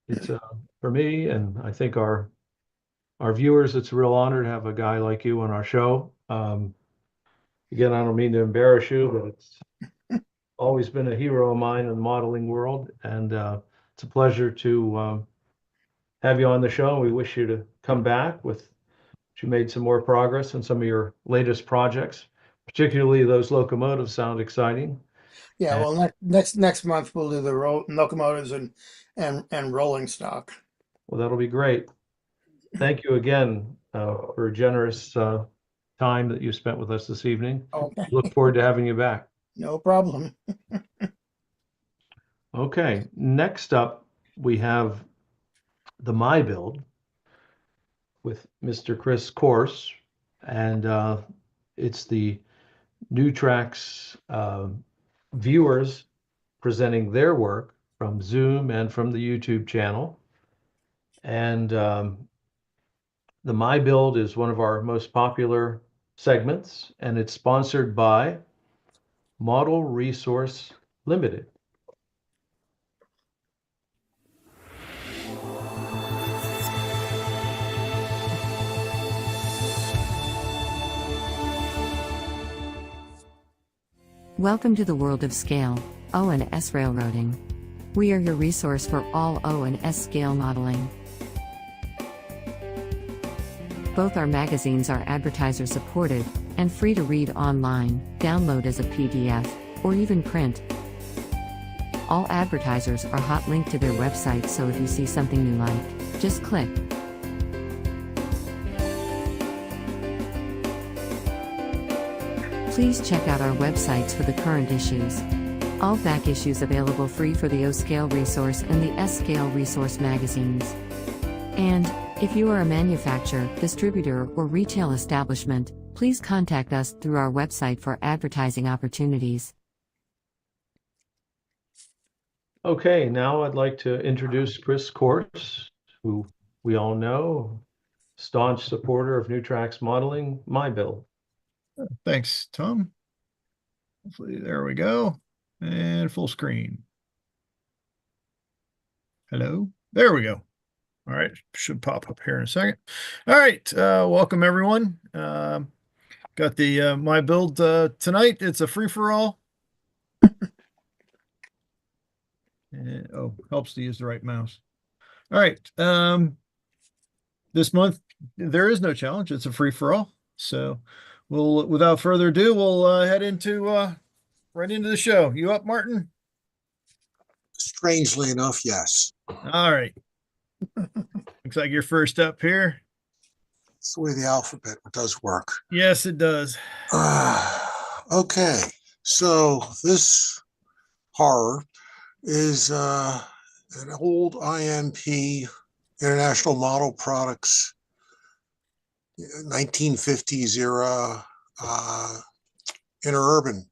It's for me, and I think our viewers, it's a real honor to have a guy like you on our show. Again, I don't mean to embarrass you, but it's always been a hero of mine in the modeling world, and it's a pleasure to have you on the show. We wish you to come back with you made some more progress in some of your latest projects, particularly those locomotives sound exciting. Yeah, And well, next month we'll do the locomotives and rolling stock. well, that'll be great. Thank you again for a generous time that you spent with us this evening. Okay, Look forward to having you back. no problem. Okay, next up, we have the My Build with Mr. Chris Corse, and it's the New Tracks viewers presenting their work from Zoom and from the YouTube channel. And the My Build is one of our most popular segments, and it's sponsored by Model Resource Limited. Welcome to the world of scale, O and S railroading. We are your resource for all O and S scale modeling. Both our magazines are advertiser supported and free to read online, download as a PDF, or even print. All advertisers are hot linked to their website, so if you see something you like, just click. Please check out our websites for the current issues. All back issues available free for the O-Scale Resource and the S-Scale Resource magazines. And, if you are a manufacturer, distributor, or retail establishment, please contact us through our website for advertising opportunities. Okay, now I'd like to introduce Chris Corse, who we all know, staunch supporter of New Tracks modeling, My Build. Thanks, Tom. Hopefully, there we go. And full screen. Hello. There we go. All right. Should pop up here in a second. All right. Welcome, everyone. Got the My Build tonight. It's a free-for-all. Oh, helps to use the right mouse. All right. This month, there is no challenge. It's a free-for-all. So we'll, without further ado, we'll head into right into the show. You up, Martin? Strangely enough, yes. All right. Looks like you're first up here. It's the way the alphabet does work. Yes, it does. Okay, so this horror is an old IMP, International Model Products, 1950s era interurban.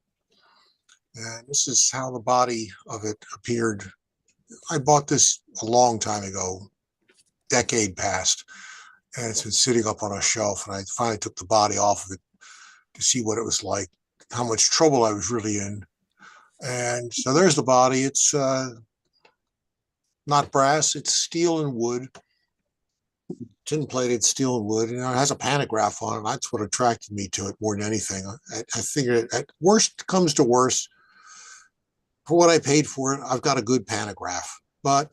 And this is how the body of it appeared. I bought this a long time ago, decade past, and it's been sitting up on a shelf, and I finally took the body off of it to see what it was like, how much trouble I was really in. And so there's the body. It's not brass, it's steel and wood, tin plated steel and wood. You know, it has a pantograph on it. That's what attracted me to it more than anything. I figured at worst comes to worst, for what I paid for it, I've got a good pantograph, but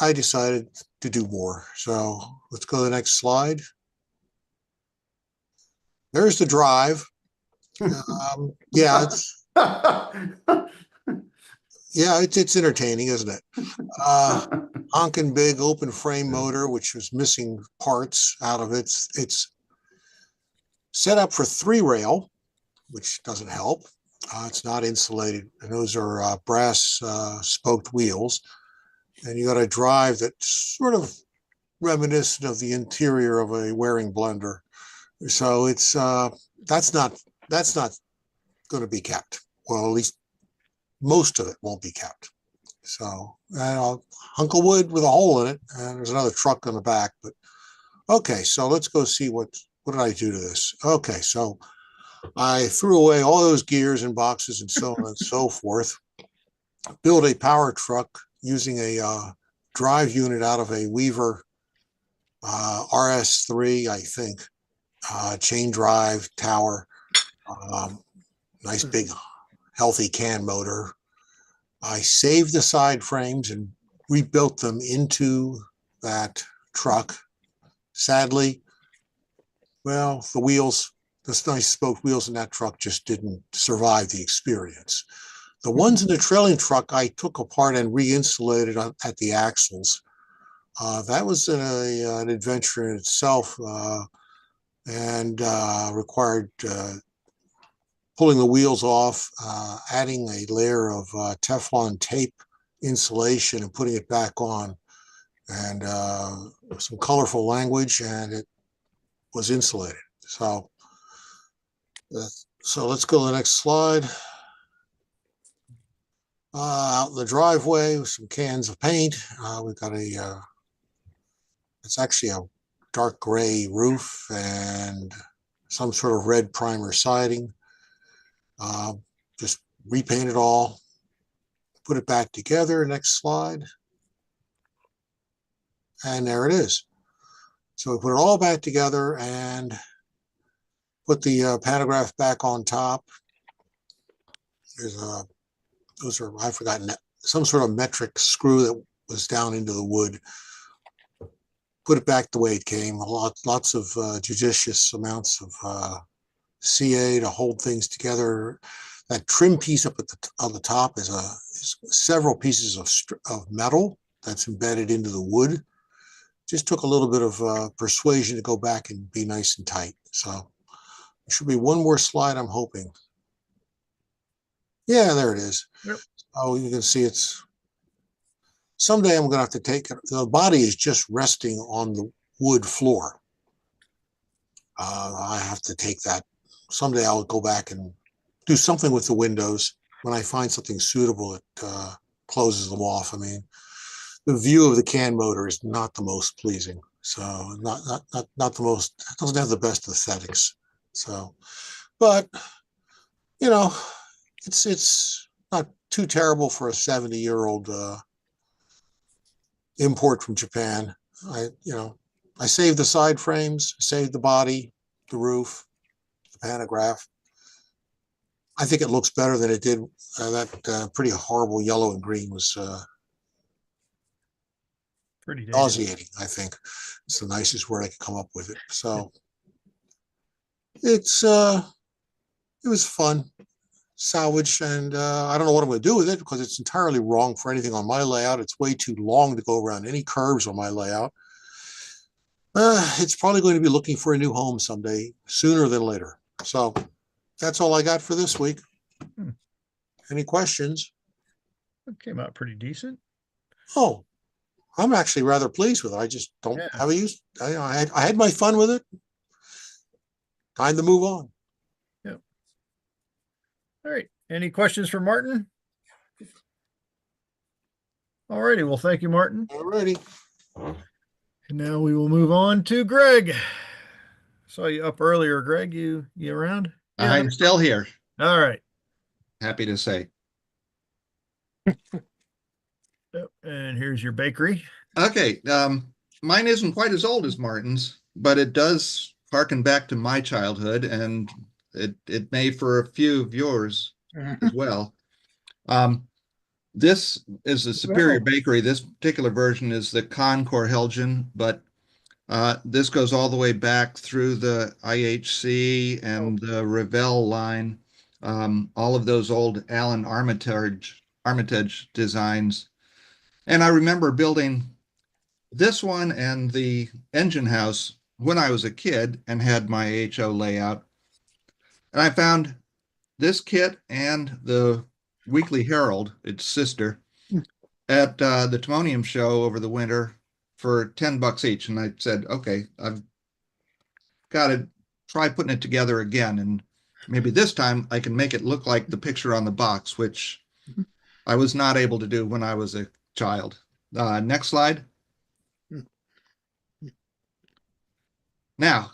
I decided to do more. So let's go to the next slide. There's the drive. Yeah, it's Yeah, it's entertaining, isn't it? Honkin' big open frame motor, which was missing parts out of it. It's set up for 3-rail, which doesn't help. It's not insulated, and those are brass spoked wheels. And you got a drive that's sort of reminiscent of the interior of a Waring blender. So it's that's not going to be kept. Well, at least most of it won't be kept. So hunk of wood with a hole in it, and there's another truck on the back. But okay, so let's go see what did I do to this. Okay, so I threw away all those gears and boxes and so on and so forth. Built a power truck using a drive unit out of a Weaver RS3, I think, chain drive tower, nice big healthy can motor. I saved the side frames and rebuilt them into that truck. Sadly, well, the wheels, the nice spoke wheels in that truck just didn't survive the experience. The ones in the trailing truck I took apart and re-insulated at the axles. That was an adventure in itself, and required pulling the wheels off, adding a layer of Teflon tape insulation and putting it back on, and some colorful language, and it was insulated. So let's go to the next slide. Out in the driveway with some cans of paint. We've got it's actually a dark gray roof and some sort of red primer siding. Just repaint it all, put it back together. Next slide. And there it is. So we put it all back together and put the pantograph back on top. There's those are, I've forgotten, some sort of metric screw that was down into the wood. Put it back the way it came. Lots of judicious amounts of CA to hold things together. That trim piece up on the top is several pieces of metal that's embedded into the wood. Just took a little bit of persuasion to go back and be nice and tight. So there should be one more slide, I'm hoping. Yeah, there it is. Yep. Oh, you can see it's. Someday I'm going to have to take it. The body is just resting on the wood floor. I have to take that. Someday I'll go back and do something with the windows. When I find something suitable, it closes them off. I mean, the view of the can motor is not the most pleasing. So not the most, it doesn't have the best aesthetics. So, but you know, it's not too terrible for a 70-year-old import from Japan. I saved the side frames, saved the body, the roof, the pantograph. I think it looks better than it did. That pretty horrible yellow and green was Pretty dated. nauseating. I think it's the nicest word I could come up with it. So it was fun. Salvage, and I don't know what I'm going to do with it because it's entirely wrong for anything on my layout. It's way too long to go around any curves on my layout. It's probably going to be looking for a new home someday, sooner than later. So that's all I got for this week. Any questions? It came out pretty decent. Oh, I'm actually rather pleased with it. I just don't have a use. I had my fun with it. Time to move on. All right. Any questions for Martin? All righty. Well, thank you, Martin. All righty. And now we will move on to Greg. Saw you up earlier, Greg. You around? Yeah. I'm still here. All right. Happy to say. And here's your bakery. Okay. Mine isn't quite as old as Martin's, but it does harken back to my childhood, and it may for a few of yours as well. This is a Superior Bakery. This particular version is the Concord Helgen, but this goes all the way back through the IHC and the Revell line. All of those old Allen Armitage Armitage designs. And I remember building this one and the engine house when I was a kid and had my HO layout. And I found this kit and the Weekly Herald, its sister, at the Timonium show over the winter for $10 each. And I said, okay, I've got to try putting it together again. And maybe this time I can make it look like the picture on the box, which I was not able to do when I was a child. Next slide. Now,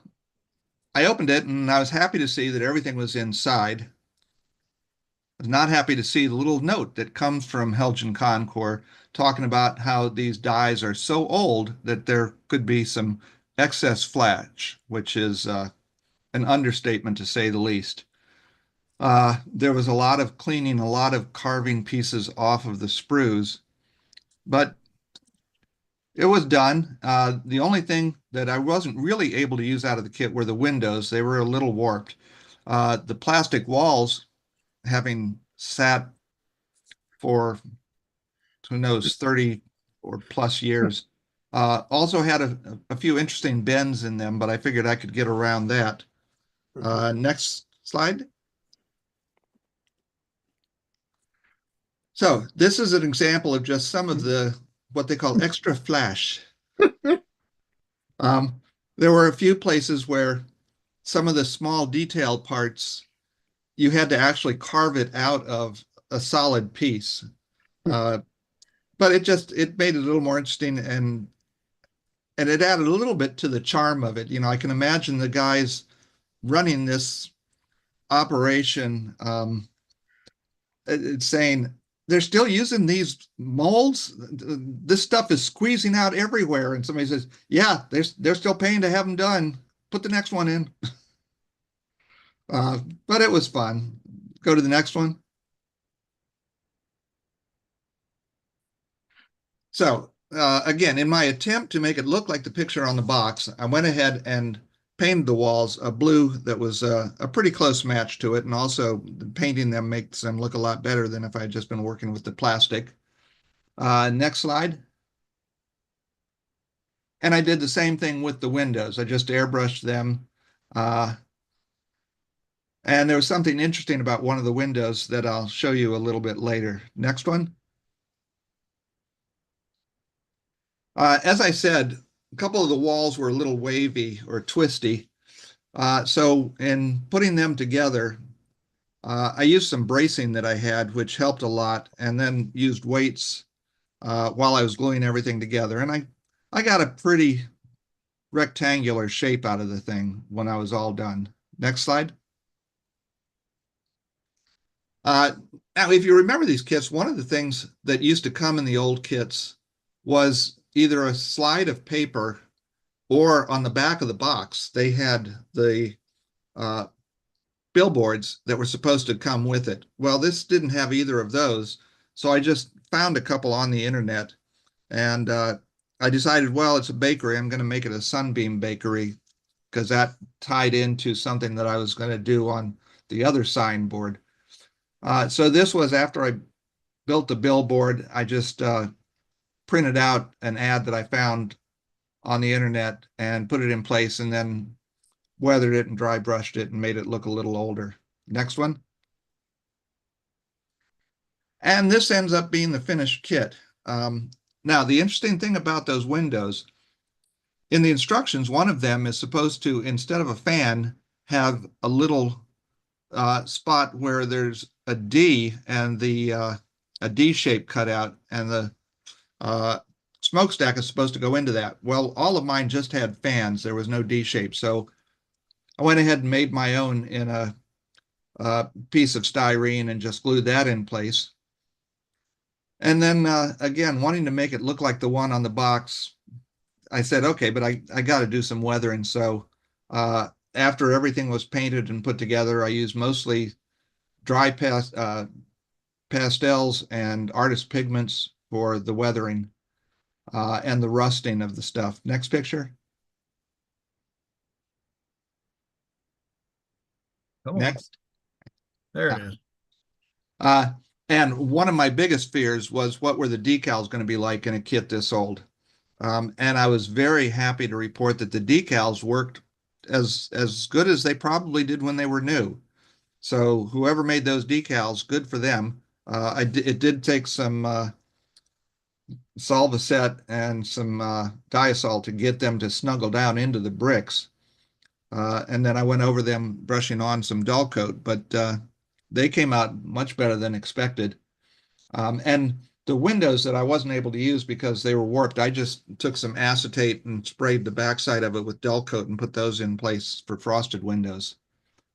I opened it and I was happy to see that everything was inside. I was not happy to see the little note that comes from Helgen Concor talking about how these dies are so old that there could be some excess flash, which is an understatement to say the least. There was a lot of cleaning, a lot of carving pieces off of the sprues, but it was done. The only thing that I wasn't really able to use out of the kit were the windows. They were a little warped. The plastic walls, having sat for, who knows, 30 or plus years, also had a few interesting bends in them, but I figured I could get around that. Next slide. So this is an example of just some of the what they call extra flash. There were a few places where some of the small detailed parts, you had to actually carve it out of a solid piece. But it made it a little more interesting and it added a little bit to the charm of it. You know, I can imagine the guys running this operation saying, they're still using these molds. This stuff is squeezing out everywhere. And somebody says, yeah, they're still paying to have them done. Put the next one in. But it was fun. Go to the next one. So again, in my attempt to make it look like the picture on the box, I went ahead and painted the walls a blue that was a pretty close match to it. And also painting them makes them look a lot better than if I had just been working with the plastic. Next slide. And I did the same thing with the windows. I just airbrushed them. And there was something interesting about one of the windows that I'll show you a little bit later. Next one. As I said, a couple of the walls were a little wavy or twisty. So in putting them together, I used some bracing that I had, which helped a lot, and then used weights while I was gluing everything together. And I got a pretty rectangular shape out of the thing when I was all done. Next slide. Now, if you remember these kits, one of the things that used to come in the old kits was either a slide of paper or on the back of the box, they had the billboards that were supposed to come with it. Well, this didn't have either of those. So I just found a couple on the internet and I decided, well, it's a bakery. I'm going to make it a Sunbeam bakery because that tied into something that I was going to do on the other signboard. So this was after I built the billboard. I just printed out an ad that I found on the internet and put it in place and then weathered it and dry brushed it and made it look a little older. Next one. And this ends up being the finished kit. Now, the interesting thing about those windows, in the instructions, one of them is supposed to, instead of a fan, have a little spot where there's a D and a D shape cut out, and the smokestack is supposed to go into that. Well, all of mine just had fans. There was no D shape. So I went ahead and made my own in a piece of styrene and just glued that in place. And then again, wanting to make it look like the one on the box, I said, okay, but I got to do some weathering. So after everything was painted and put together, I used mostly dry pastels and artist pigments for the weathering and the rusting of the stuff. Next picture. Come on. Next. There it is. And one of my biggest fears was what were the decals going to be like in a kit this old? And I was very happy to report that the decals worked as good as they probably did when they were new. So whoever made those decals, good for them. It did take some Solvacet and some Diasol to get them to snuggle down into the bricks. And then I went over them brushing on some dull coat, but they came out much better than expected. And the windows that I wasn't able to use because they were warped, I just took some acetate and sprayed the backside of it with dull coat and put those in place for frosted windows.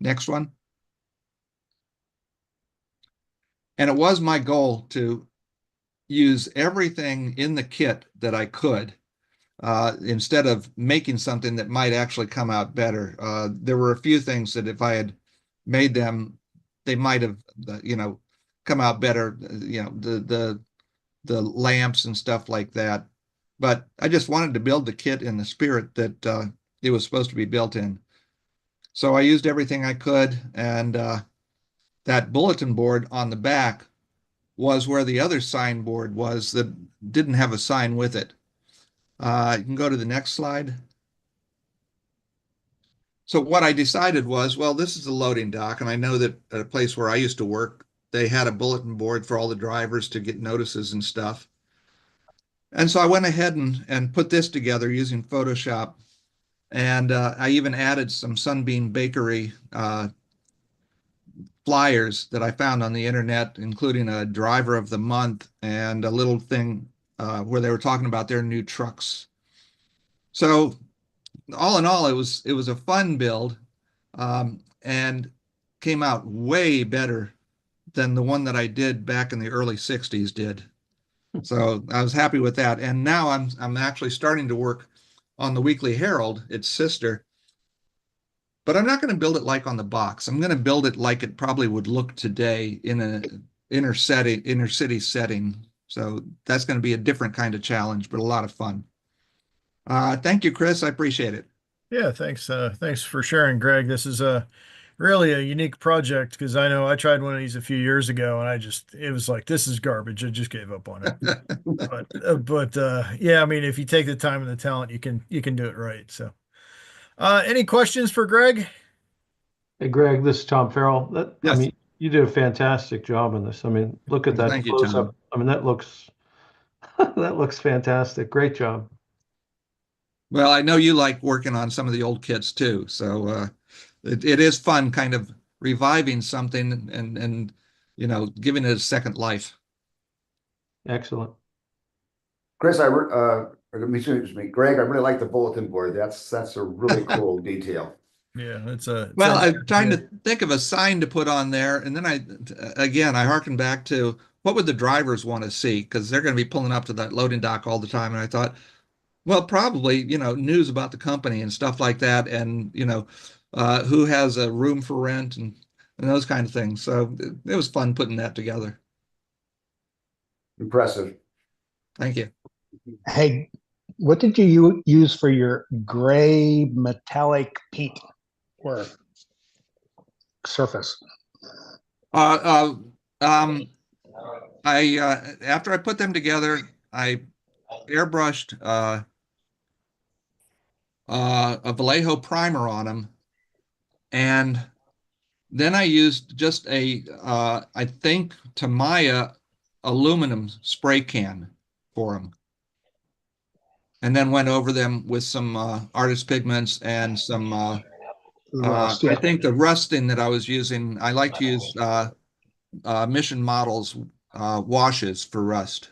Next one. And it was my goal to use everything in the kit that I could instead of making something that might actually come out better. There were a few things that if I had made them, they might have, come out better. The lamps and stuff like that. But I just wanted to build the kit in the spirit that it was supposed to be built in. So I used everything I could, and that bulletin board on the back was where the other sign board was that didn't have a sign with it. You can go to the next slide. So what I decided was, well, this is a loading dock, and I know that at a place where I used to work, they had a bulletin board for all the drivers to get notices and stuff. And so I went ahead and put this together using Photoshop. And I even added some Sunbeam Bakery flyers that I found on the internet, including a driver of the month and a little thing where they were talking about their new trucks. So all in all, it was a fun build and came out way better than the one that I did back in the early 60s did. So I was happy with that. And now I'm actually starting to work on the Weekly Herald, its sister. But I'm not going to build it like on the box. I'm going to build it like it probably would look today in an inner city setting. So that's going to be a different kind of challenge, but a lot of fun. Thank you, Chris. I appreciate it. Yeah, thanks. Thanks for sharing, Greg. This is really a unique project because I know I tried one of these a few years ago and it was like, this is garbage. I just gave up on it. But yeah, I mean, if you take the time and the talent, you can do it right. So, any questions for Greg? Hey, Greg, this is Tom Farrell. I Yes. mean, you did a fantastic job on this. I mean, look at that Thank you, close Tom. up. I mean, that looks fantastic. Great job. Well, I know you like working on some of the old kits too. So it is fun kind of reviving something and giving it a second life. Excellent. Chris, excuse me, Greg, I really like the bulletin board. That's a really cool detail. Yeah, I'm trying to think of a sign to put on there, and then I harken back to what would the drivers want to see, because they're going to be pulling up to that loading dock all the time. And I thought, well, probably news about the company and stuff like that, and who has a room for rent and those kind of things. So it was fun putting that together. Impressive. Thank you. Hey, what did you use for your gray metallic paint or surface? I after I put them together, I airbrushed a Vallejo primer on them, and then I used just I think Tamiya aluminum spray can for them, and then went over them with some artist pigments and some Rust, yeah. I think the rusting that I was using, I like to use Mission Models washes for rust.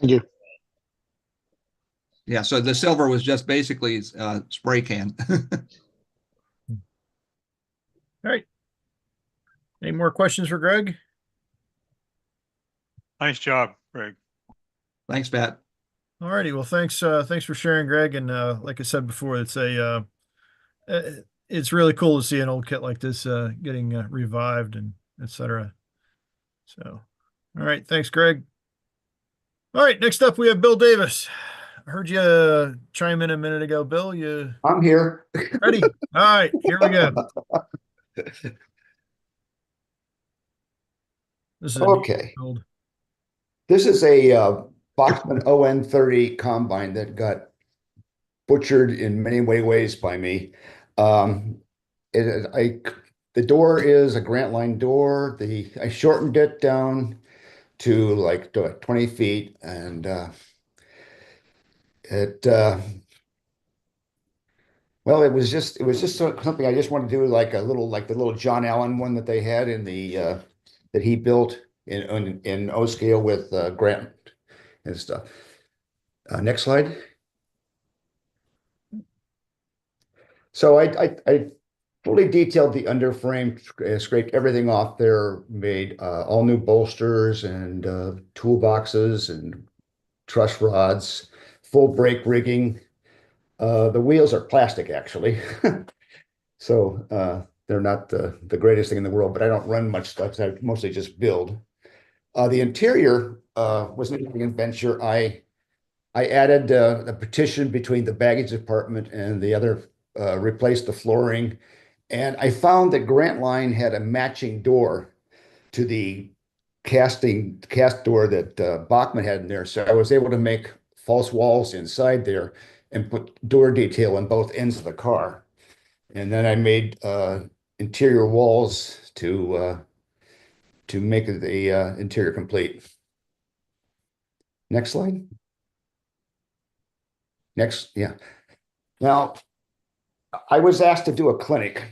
Thank you. Yeah, so the silver was just basically spray can. All right. Any more questions for Greg? Nice job, Greg. Thanks, Pat. All righty. Well, thanks for sharing, Greg. And like I said before, it's really cool to see an old kit like this getting revived and etc. So, all right. Thanks, Greg. All right. Next up, we have Bill Davis. I heard you chime in a minute ago, Bill. I'm here. Ready? All right. Here we go. This is a neat Okay. build. This is a Bachmann ON30 combine that got butchered in many ways by me. Um, the door is a Grant Line door. I shortened it down to like 20 feet, and it well, it was just something I just wanted to do, like the little John Allen one that they had in the that he built in O scale with Grant and stuff. Next slide. So I fully detailed the underframe, scraped everything off there, made all new bolsters and toolboxes and truss rods, full brake rigging. The wheels are plastic, actually. So they're not the greatest thing in the world, but I don't run much stuff. So I mostly just build. The interior was an interesting adventure. I added a partition between the baggage department and the other, replaced the flooring. And I found that Grant Line had a matching door to the cast door that Bachmann had in there. So I was able to make false walls inside there and put door detail on both ends of the car. And then I made interior walls to make the interior complete. Next slide. Next, yeah. Now, I was asked to do a clinic,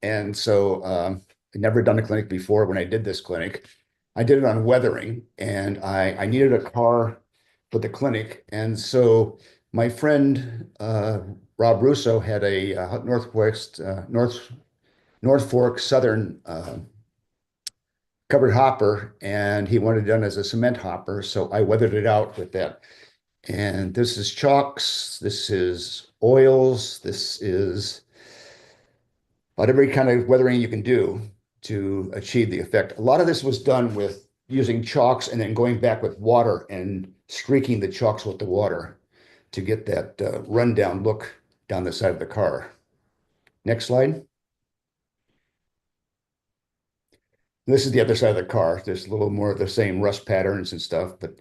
and so I'd never done a clinic before. When I did this clinic, I did it on weathering, and I needed a car for the clinic. And so my friend Rob Russo had a North Fork Southern covered hopper, and he wanted it done as a cement hopper. So I weathered it out with that. And this is chalks, this is oils, this is about every kind of weathering you can do to achieve the effect. A lot of this was done with using chalks and then going back with water and streaking the chalks with the water to get that rundown look down the side of the car. Next slide. This is the other side of the car. There's a little more of the same rust patterns and stuff, but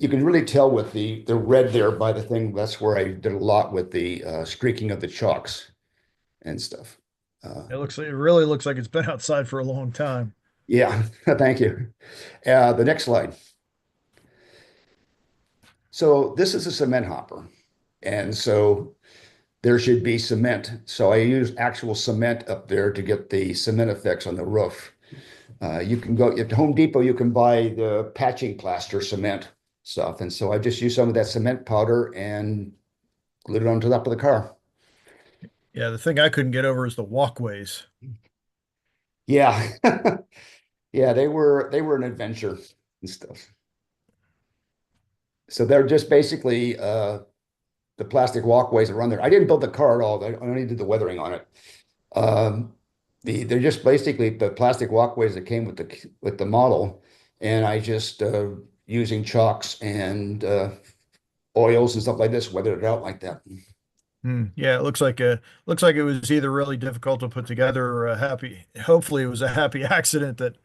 you can really tell with the red there by the thing. That's where I did a lot with the streaking of the chalks and stuff. It really looks like it's been outside for a long time. Yeah, thank you. The next slide. So this is a cement hopper, and so there should be cement. So I use actual cement up there to get the cement effects on the roof. You can go at Home Depot, you can buy the patching plaster cement stuff. And so I just use some of that cement powder and glued it onto the top of the car. Yeah, the thing I couldn't get over is the walkways. Yeah. Yeah, they were an adventure and stuff. So they're just basically the plastic walkways that run there. I didn't build the car at all. I only did the weathering on it. They're just basically the plastic walkways that came with the model, and I just using chalks and oils and stuff like this, weathered it out like that. Yeah, it looks like it was either really difficult to put together or a happy. Hopefully, it was a happy accident that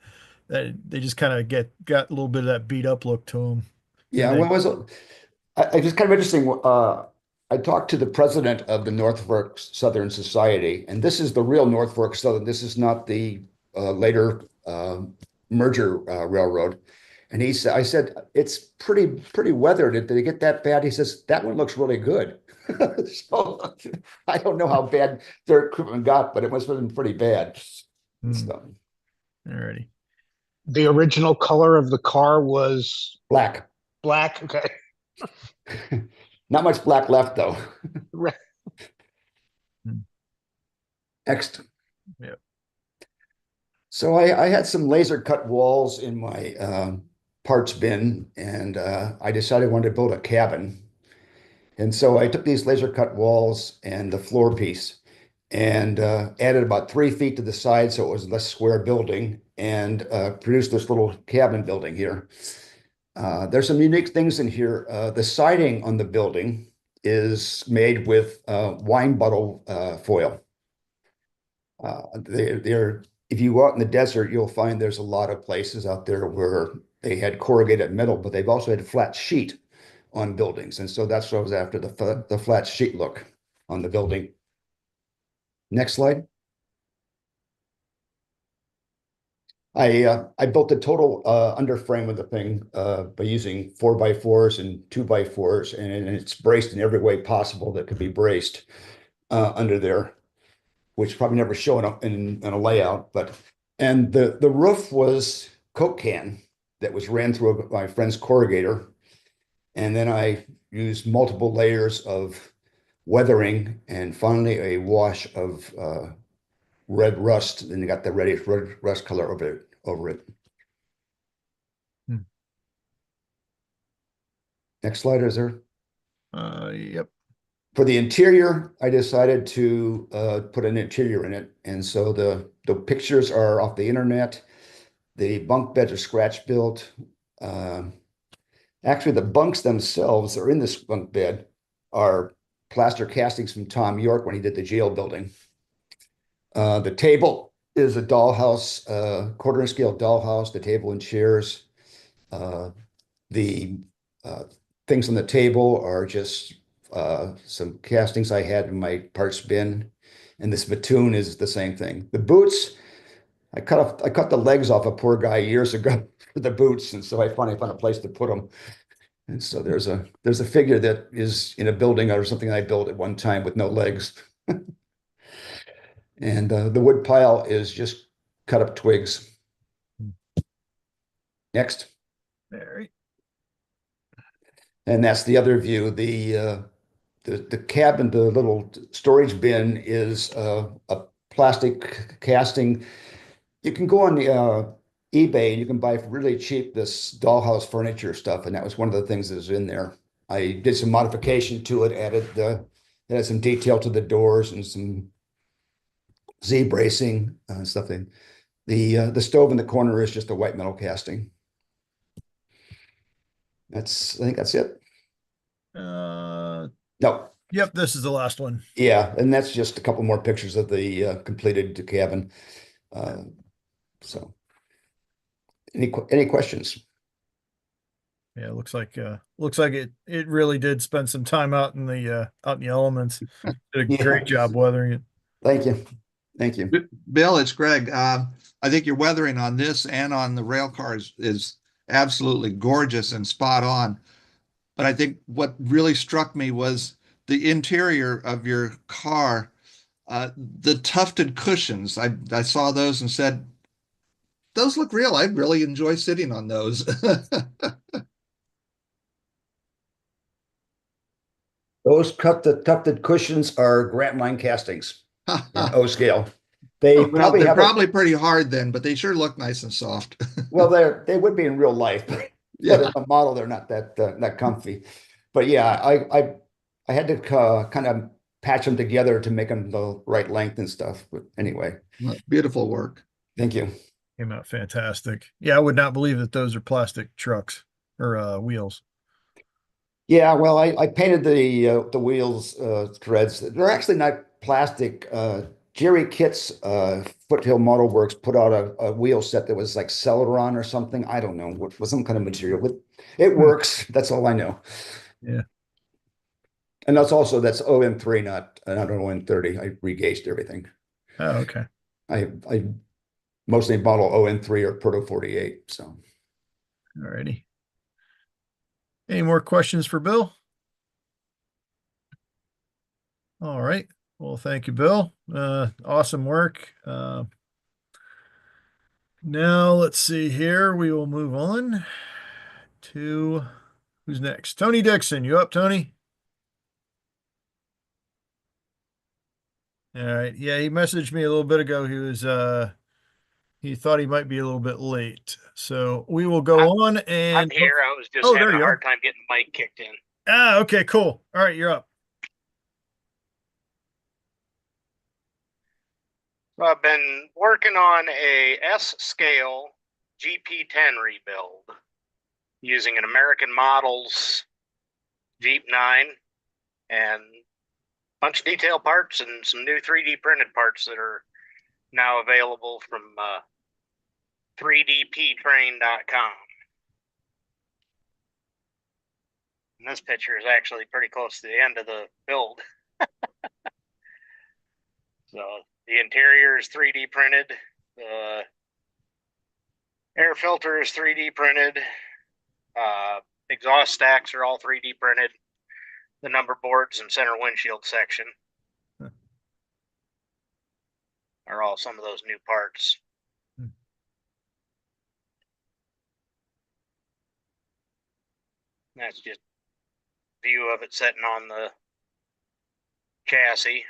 they just kind of got a little bit of that beat up look to them. Yeah, what was it? I just kind of interesting. I talked to the president of the Norfolk Southern Society, and this is the real Norfolk Southern. This is not the later merger railroad. And I said, it's pretty weathered. Did they get that bad? He says, that one looks really good. So I don't know how bad their equipment got, but it must have been pretty bad. So, alrighty. The original color of the car was black. Black. Okay. Not much black left, though. Right. Next. Yeah. So I had some laser cut walls in my parts bin, and I decided I wanted to build a cabin. And so I took these laser cut walls and the floor piece and added about 3 feet to the side so it was a less square building, and produced this little cabin building here. There's some unique things in here. The siding on the building is made with wine bottle foil. if you go out in the desert, you'll find there's a lot of places out there where they had corrugated metal, but they've also had flat sheet on buildings. And so that's what I was after, the flat sheet look on the building. Next slide. I built the total underframe of the thing by using 4x4s and 2x4s, and it's braced in every way possible that could be braced under there, which probably never shown up in a layout. And the roof was Coke can that was ran through my friend's corrugator, and then I used multiple layers of weathering and finally a wash of red rust, and you got the reddish red rust color over it. Next slide, is there? Yep. For the interior, I decided to put an interior in it, and so the pictures are off the internet. The bunk beds are scratch built. Actually, the bunks themselves that are in this bunk bed are plaster castings from Tom Yorke when he did the jail building. The table is a dollhouse, quarter-inch scale dollhouse, the table and chairs. The things on the table are just some castings I had in my parts bin. And this spittoon is the same thing. The boots, I cut the legs off a poor guy years ago for the boots, and so I finally found a place to put them. And so there's a figure that is in a building or something I built at one time with no legs. And the wood pile is just cut up twigs. Next. Very. And that's the other view. The cabin, the little storage bin is a plastic casting. You can go on the eBay and you can buy for really cheap this dollhouse furniture stuff, and that was one of the things that was in there. I did some modification to it, added some detail to the doors and some Z bracing stuff. The stove in the corner is just a white metal casting. I think that's it. No. Yep, this is the last one. Yeah, and that's just a couple more pictures of the completed cabin. So, any questions? Yeah, it looks like it really did spend some time out in the elements. Did a Yeah. great job weathering it. Thank you. Thank you. Bill, it's Greg. I think your weathering on this and on the rail cars is absolutely gorgeous and spot on. But I think what really struck me was the interior of your car, the tufted cushions. I saw those and said, those look real. I'd really enjoy sitting on those. Those tufted cushions are Grant Line castings in O scale. They Well, probably they're have probably pretty hard then, but they sure look nice and soft. well, they would be in real life, but Yeah. in the model they're not that comfy. But yeah, I had to kind of patch them together to make them the right length and stuff. But anyway, Beautiful work. thank you. Came out fantastic. Yeah, I would not believe that those are plastic trucks or wheels. Yeah, well, I painted the wheels threads. They're actually not plastic. Jerry Kitt's Foothill Model Works put out a wheel set that was like Celeron or something. I don't know what was some kind of material. It works. That's all I know. Yeah. And that's OM3, not an OM30. I regauged everything. Oh, okay. I mostly model OM3 or Proto 48. So. All righty. Any more questions for Bill? All right. Well, thank you, Bill. Awesome work. Now let's see here. We will move on to who's next? Tony Dixon. You up, Tony? All right. Yeah, he messaged me a little bit ago. He thought he might be a little bit late. So we will go on and I'm here. I was just there having a you hard are. time getting the mic kicked in. Ah, okay, cool. All right, you're up. So I've been working on a S-scale GP10 rebuild using an American Models Jeep 9 and a bunch of detail parts and some new 3D printed parts that are now available from 3dptrain.com. And this picture is actually pretty close to the end of the build. So the interior is 3D printed. The air filter is 3D printed. Exhaust stacks are all 3D printed. The number boards and center windshield section are all some of those new parts. That's just view of it sitting on the chassis.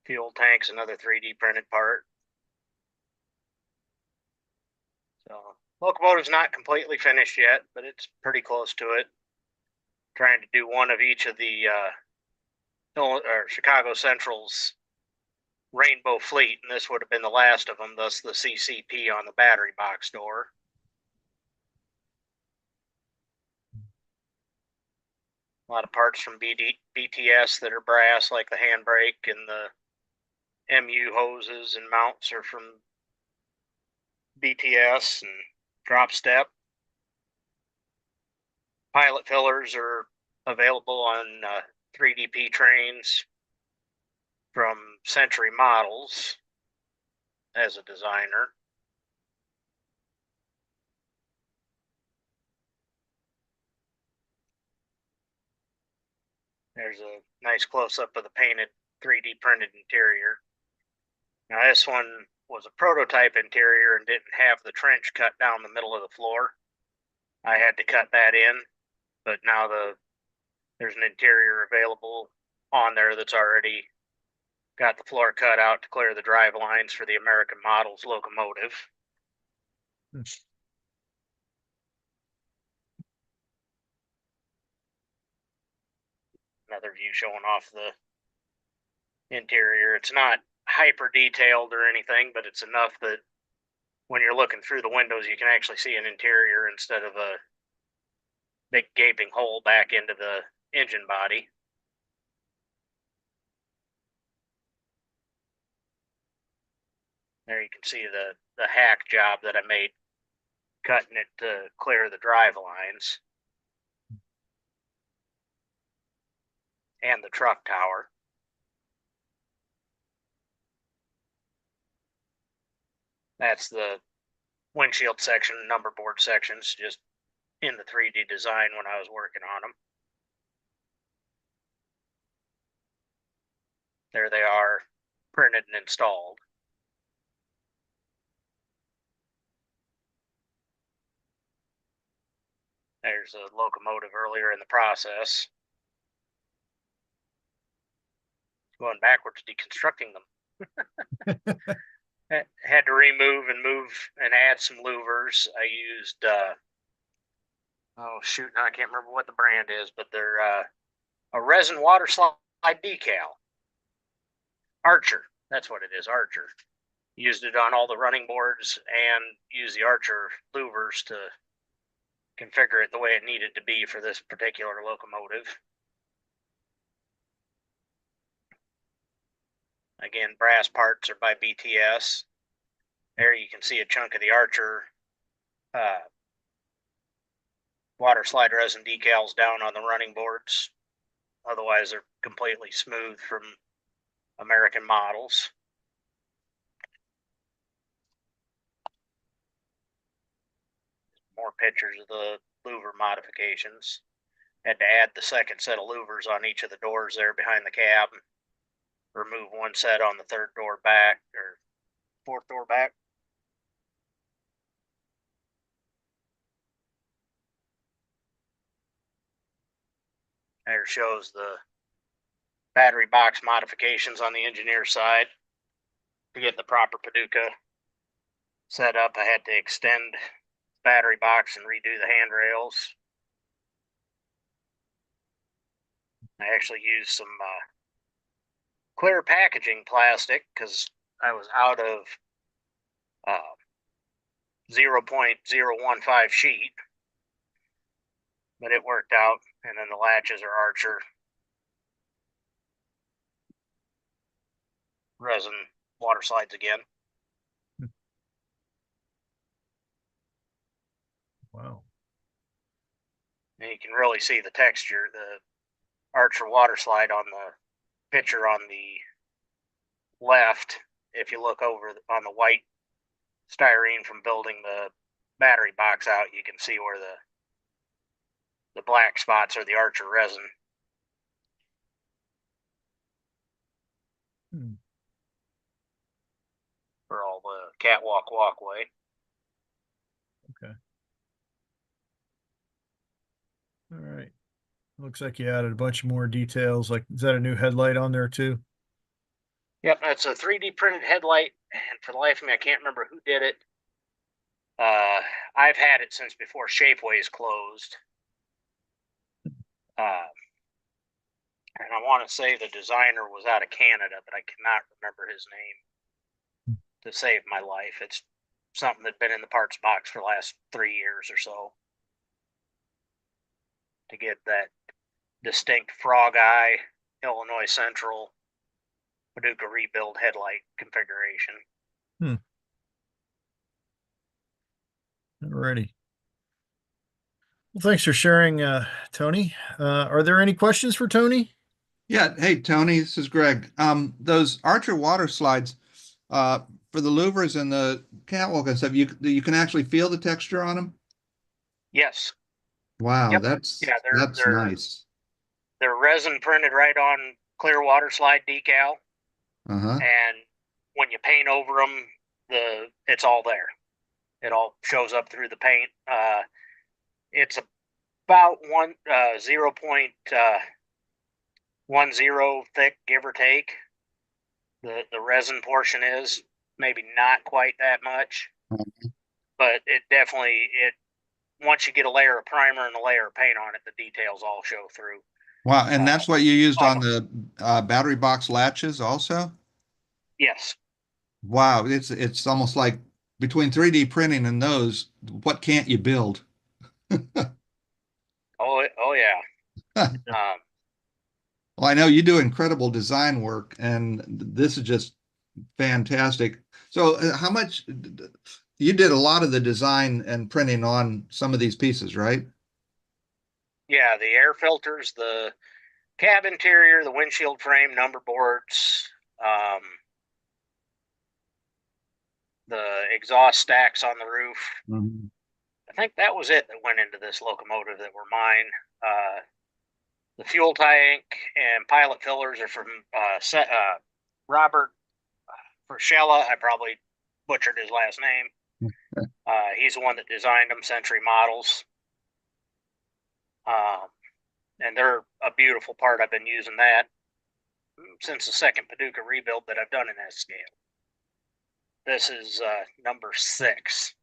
Fuel tank's another 3D printed part. So locomotive's not completely finished yet, but it's pretty close to it. Trying to do one of each of the Chicago Central's rainbow fleet, and this would have been the last of them, thus the CCP on the battery box door. A lot of parts from BTS that are brass, like the handbrake, and the MU hoses and mounts are from BTS, and drop step. Pilot fillers are available on 3DP trains from Century Models as a designer. There's a nice close-up of the painted 3D printed interior. Now this one was a prototype interior and didn't have the trench cut down the middle of the floor. I had to cut that in, but now there's an interior available on there that's already got the floor cut out to clear the drive lines for the American Models locomotive. Another view showing off the interior. It's not hyper detailed or anything, but it's enough that when you're looking through the windows, you can actually see an interior instead of a big gaping hole back into the engine body. There you can see the hack job that I made cutting it to clear the drive lines. And the truck tower. That's the windshield section, number board sections, just in the 3D design when I was working on them. There they are, printed and installed. There's a locomotive earlier in the process. Going backwards, deconstructing them. Had to remove and move and add some louvers. I used, oh shoot, I can't remember what the brand is, but they're a resin water slide decal. Archer, that's what it is, Archer. Used it on all the running boards and used the Archer louvers to configure it the way it needed to be for this particular locomotive. Again, brass parts are by BTS. There you can see a chunk of the Archer water slide resin decals down on the running boards. Otherwise, they're completely smooth from American Models. More pictures of the louver modifications. Had to add the second set of louvers on each of the doors there behind the cab. Remove one set on the third door back, or fourth door back. There shows the battery box modifications on the engineer side. To get the proper Paducah set up, I had to extend the battery box and redo the handrails. I actually used some clear packaging plastic because I was out of 0.015 sheet, but it worked out. And then the latches are Archer. resin water slides again. Wow. And you can really see the texture. The Archer water slide on the picture on the left, if you look over on the white styrene from building the battery box out, you can see where the black spots are the Archer resin. For all the catwalk walkway. Okay. All right. Looks like you added a bunch more details. Like, is that a new headlight on there too? Yep, that's a 3D printed headlight, and for the life of me, I can't remember who did it. I've had it since before Shapeways closed. And I want to say the designer was out of Canada, but I cannot remember his name to save my life. It's something that's been in the parts box for the last 3 years or so. To get that distinct frog eye, Illinois Central, Paducah rebuild headlight configuration. Alrighty. Well, thanks for sharing, Tony. Are there any questions for Tony? Yeah. Hey, Tony, this is Greg. Those Archer water slides, for the louvers and the catwalk and stuff, you can actually feel the texture on them? Yes. Wow, Yep. that's they're nice. They're resin printed right on clear water slide decal. Uh-huh. And when you paint over them, it's all there. It all shows up through the paint. It's about 0.10 thick, give or take. The resin portion is maybe not quite that much, but it definitely once you get a layer of primer and a layer of paint on it, the details all show through. Wow, and that's what you used on the battery box latches also? Yes. Wow, it's almost like between 3D printing and those, what can't you build? Oh yeah. Well, I know you do incredible design work, and this is just fantastic. So how much, you did a lot of the design and printing on some of these pieces, right? Yeah, the air filters, the cab interior, the windshield frame, number boards, the exhaust stacks on the roof. Mm-hmm. I think that was it that went into this locomotive that were mine. The fuel tank and pilot fillers are from Robert Frashella. I probably butchered his last name. He's the one that designed them, Century Models. And they're a beautiful part. I've been using that since the second Paducah rebuild that I've done in that scale. This is number 6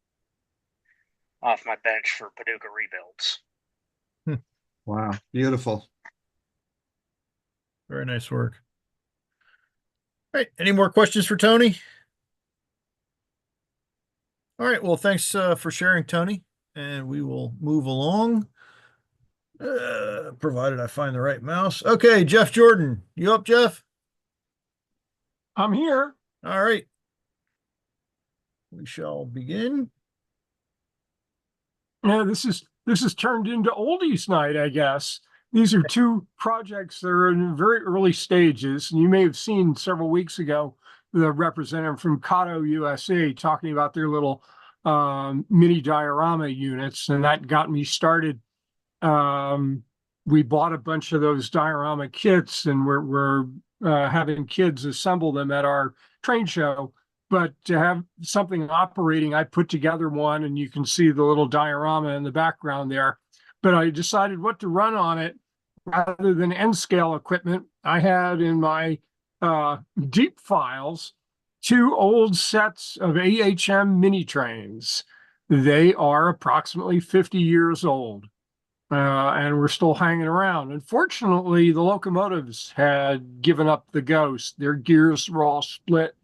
off my bench for Paducah rebuilds. Wow, beautiful. Very nice work. All right, any more questions for Tony? All right, well, thanks for sharing, Tony, and we will move along, provided I find the right mouse. Okay, Jeff Jordan, you up, Jeff? I'm here. All right. We shall begin. Yeah, this is turned into oldies night, I guess. These are two projects that are in very early stages. And you may have seen several weeks ago the representative from Cato USA talking about their little mini diorama units, and that got me started. We bought a bunch of those diorama kits, and we're having kids assemble them at our train show. But to have something operating, I put together one, and you can see the little diorama in the background there. But I decided what to run on it rather than N-scale equipment. I had in my deep files 2 old sets of AHM mini trains. They are approximately 50 years old, and we're still hanging around. Unfortunately, the locomotives had given up the ghost. Their gears were all split,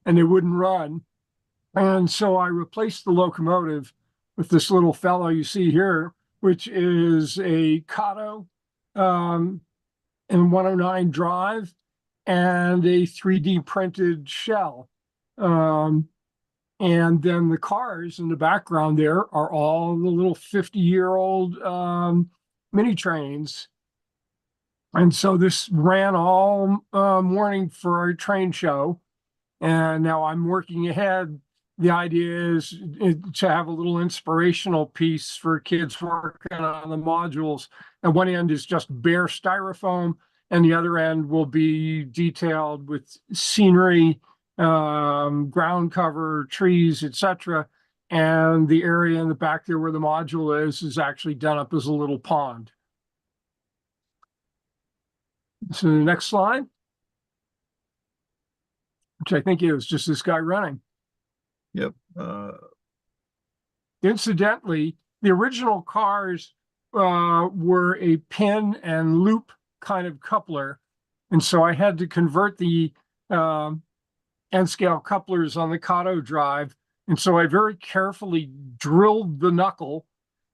and they wouldn't run. And so I replaced the locomotive with this little fellow you see here, which is a Cato and 109 drive. and a 3D printed shell. And then the cars in the background there are all the little 50-year-old mini trains. And so this ran all morning for our train show. And now I'm working ahead. The idea is to have a little inspirational piece for kids working on the modules. And one end is just bare styrofoam, and the other end will be detailed with scenery, ground cover, trees, etc. And the area in the back there where the module is actually done up as a little pond. So the next slide, which I think is just this guy running. Yep. Incidentally, the original cars were a pin and loop kind of coupler. And so I had to convert the N-scale couplers on the Cato drive. And so I very carefully drilled the knuckle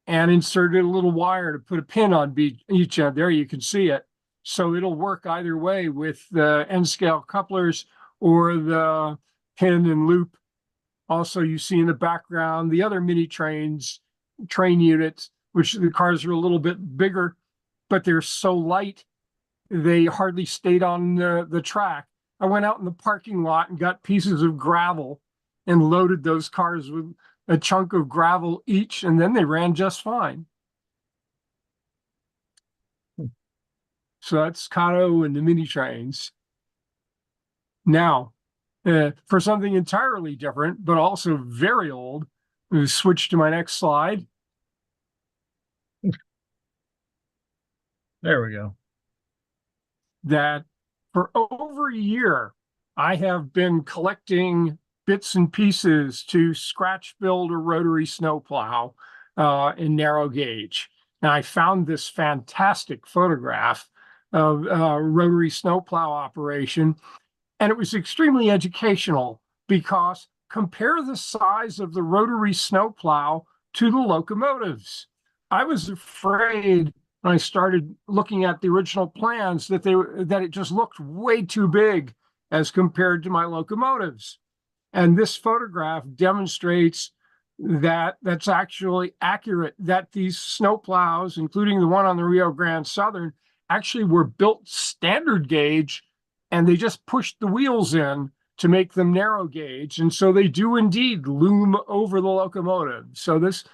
and inserted a little wire to put a pin on each end. There you can see it. So it'll work either way with the N-scale couplers or the pin and loop. Also, you see in the background the other mini train units, which the cars are a little bit bigger, but they're so light, they hardly stayed on the track. I went out in the parking lot and got pieces of gravel and loaded those cars with a chunk of gravel each, and then they ran just fine. So that's Cato and the mini trains. Now, for something entirely different, but also very old, we switch to my next slide. There we go. That for over a year, I have been collecting bits and pieces to scratch build a rotary snowplow in narrow gauge. And I found this fantastic photograph of a rotary snowplow operation. And it was extremely educational because compare the size of the rotary snowplow to the locomotives. I was afraid when I started looking at the original plans that it just looked way too big as compared to my locomotives. And this photograph demonstrates that that's actually accurate, that these snowplows, including the one on the Rio Grande Southern, actually were built standard gauge, and they just pushed the wheels in to make them narrow gauge. And so they do indeed loom over the locomotive. So this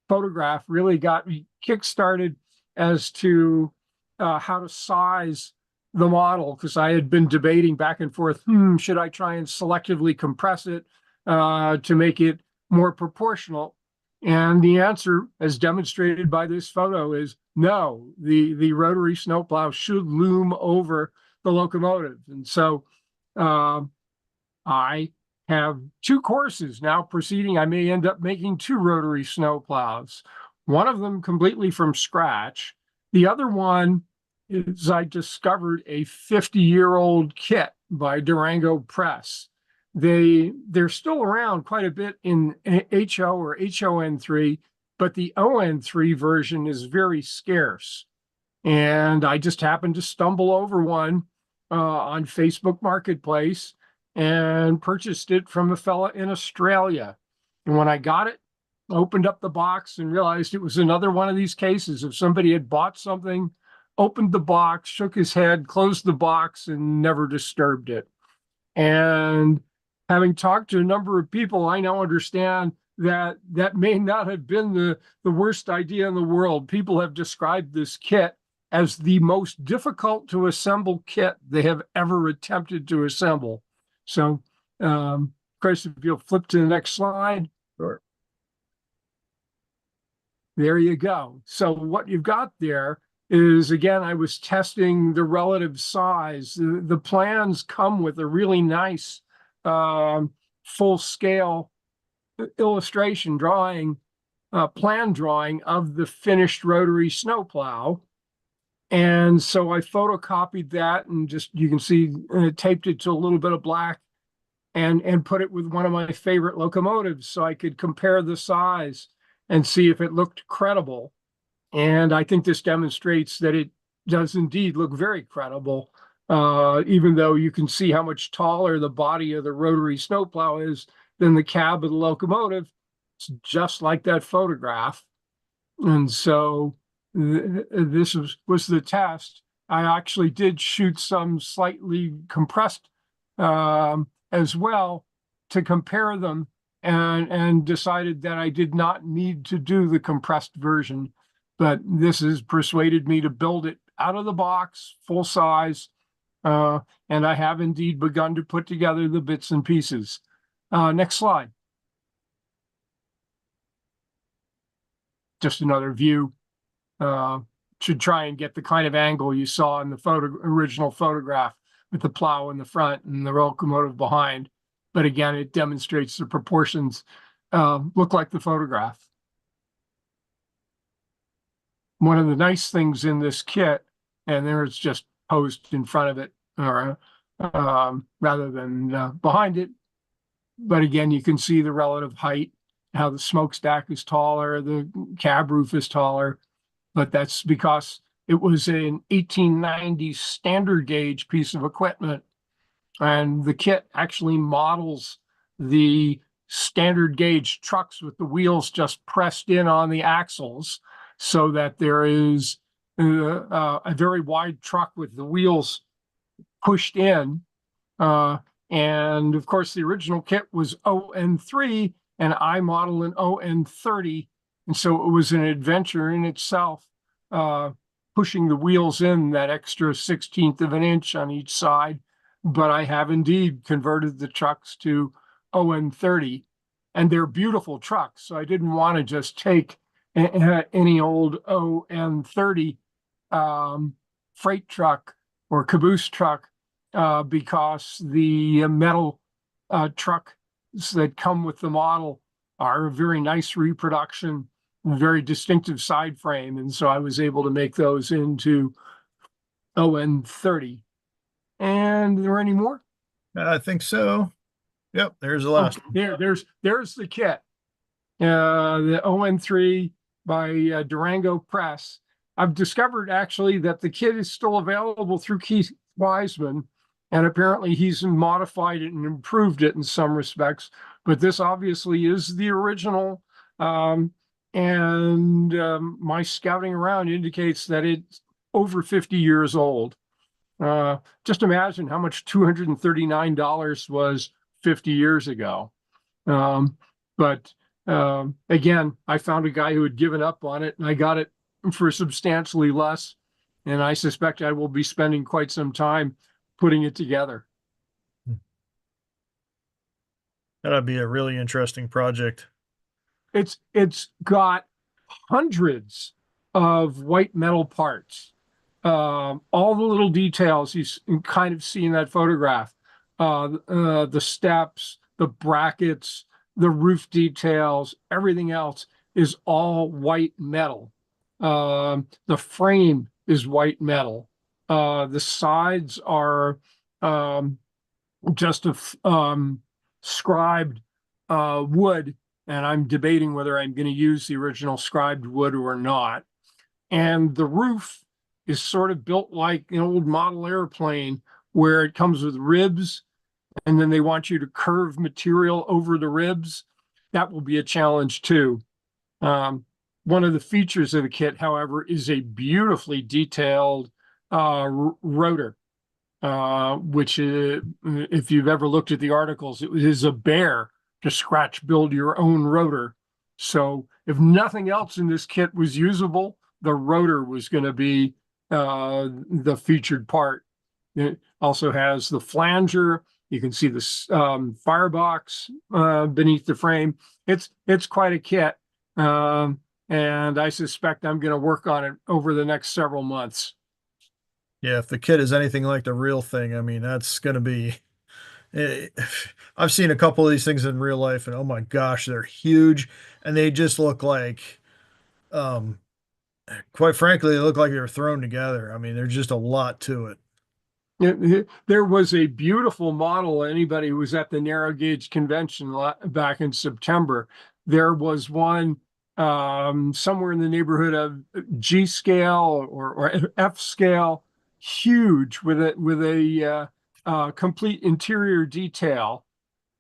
photograph really got me kick-started as to how to size the model, because I had been debating back and forth, should I try and selectively compress it to make it more proportional? And the answer, as demonstrated by this photo, is no. The rotary snowplow should loom over the locomotive. And so I have two courses now proceeding. I may end up making two rotary snowplows, one of them completely from scratch. The other one is I discovered a 50-year-old kit by Durango Press. They're still around quite a bit in HO or HON3, but the ON3 version is very scarce. And I just happened to stumble over one on Facebook Marketplace and purchased it from a fella in Australia. And when I got it, opened up the box and realized it was another one of these cases of somebody had bought something, opened the box, shook his head, closed the box, and never disturbed it. And having talked to a number of people, I now understand that that may not have been the worst idea in the world. People have described this kit as the most difficult to assemble kit they have ever attempted to assemble. So, Chris, if you'll flip to the next slide. Sure. There you go. So what you've got there is, again, I was testing the relative size. The plans come with a really nice full-scale illustration drawing, plan drawing of the finished rotary snowplow. And so I photocopied that and just, you can see, taped it to a little bit of black and put it with one of my favorite locomotives so I could compare the size and see if it looked credible. And I think this demonstrates that it does indeed look very credible. even though you can see how much taller the body of the rotary snowplow is than the cab of the locomotive. It's just like that photograph. And so this was the test. I actually did shoot some slightly compressed as well to compare them, and decided that I did not need to do the compressed version. But this has persuaded me to build it out of the box, full size, and I have indeed begun to put together the bits and pieces. Next slide. Just another view. Should try and get the kind of angle you saw in the original photograph with the plow in the front and the locomotive behind. But again, it demonstrates the proportions look like the photograph. One of the nice things in this kit, and there it's just posed in front of it, or rather than behind it. But again, you can see the relative height, how the smokestack is taller, the cab roof is taller. But that's because it was an 1890 standard gauge piece of equipment. And the kit actually models the standard gauge trucks with the wheels just pressed in on the axles, so that there is a very wide truck with the wheels pushed in. And of course, the original kit was ON3, and I model an ON30. And so it was an adventure in itself, pushing the wheels in that extra 1/16 of an inch on each side. But I have indeed converted the trucks to ON30, and they're beautiful trucks. So I didn't want to just take any old ON30 freight truck or caboose truck, because the metal trucks that come with the model are a very nice reproduction, very distinctive side frame. And so I was able to make those into ON30. And are there any more? I think so. Yep, there's the last one. There's the kit. The ON3 by Durango Press. I've discovered actually that the kit is still available through Keith Wiseman, and apparently he's modified it and improved it in some respects. But this obviously is the original. My scouting around indicates that it's over 50 years old. Just imagine how much $239 was 50 years ago. Again, I found a guy who had given up on it, and I got it for substantially less. And I suspect I will be spending quite some time putting it together. That'd be a really interesting project. It's got hundreds of white metal parts. All the little details you kind of see in that photograph, the steps, the brackets, the roof details, everything else is all white metal. The frame is white metal. The sides are just scribed wood, and I'm debating whether I'm going to use the original scribed wood or not. And the roof is sort of built like an old model airplane, where it comes with ribs, and then they want you to curve material over the ribs. That will be a challenge too. One of the features of the kit, however, is a beautifully detailed rotor, which if you've ever looked at the articles, it is a bear to scratch build your own rotor. So if nothing else in this kit was usable, the rotor was going to be the featured part. It also has the flanger. You can see the firebox beneath the frame. It's quite a kit, and I suspect I'm going to work on it over the next several months. Yeah, if the kit is anything like the real thing, I mean, that's going to be. I've seen a couple of these things in real life, and oh my gosh, they're huge, and they just look like, quite frankly, they look like they're thrown together. I mean, there's just a lot to it. There was a beautiful model. Anybody who was at the narrow gauge convention back in September, there was one somewhere in the neighborhood of G scale or F scale, huge with a complete interior detail.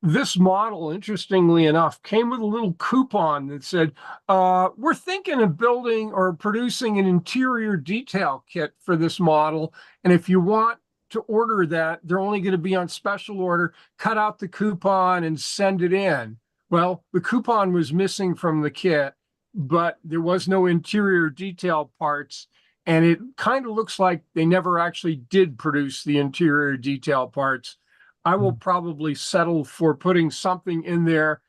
This model, interestingly enough, came with a little coupon that said, we're thinking of building or producing an interior detail kit for this model. And if you want to order that, they're only going to be on special order. Cut out the coupon and send it in. Well, the coupon was missing from the kit, but there was no interior detail parts. And it kind of looks like they never actually did produce the interior detail parts. I will probably settle for putting something in there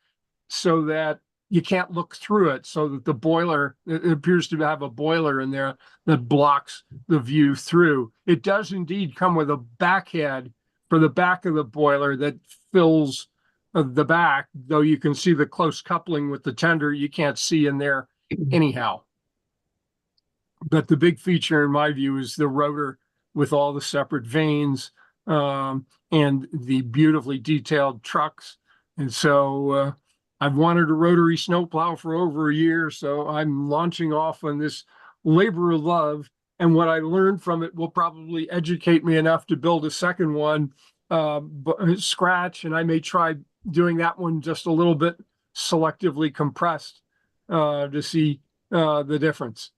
so that you can't look through it, so that the boiler, it appears to have a boiler in there that blocks the view through. It does indeed come with a backhead for the back of the boiler that fills the back, though you can see the close coupling with the tender, you can't see in there anyhow. But the big feature in my view is the rotor with all the separate vanes, and the beautifully detailed trucks. And so I've wanted a rotary snowplow for over a year, so I'm launching off on this labor of love. And what I learned from it will probably educate me enough to build a second one, scratch, and I may try doing that one just a little bit selectively compressed to see the difference.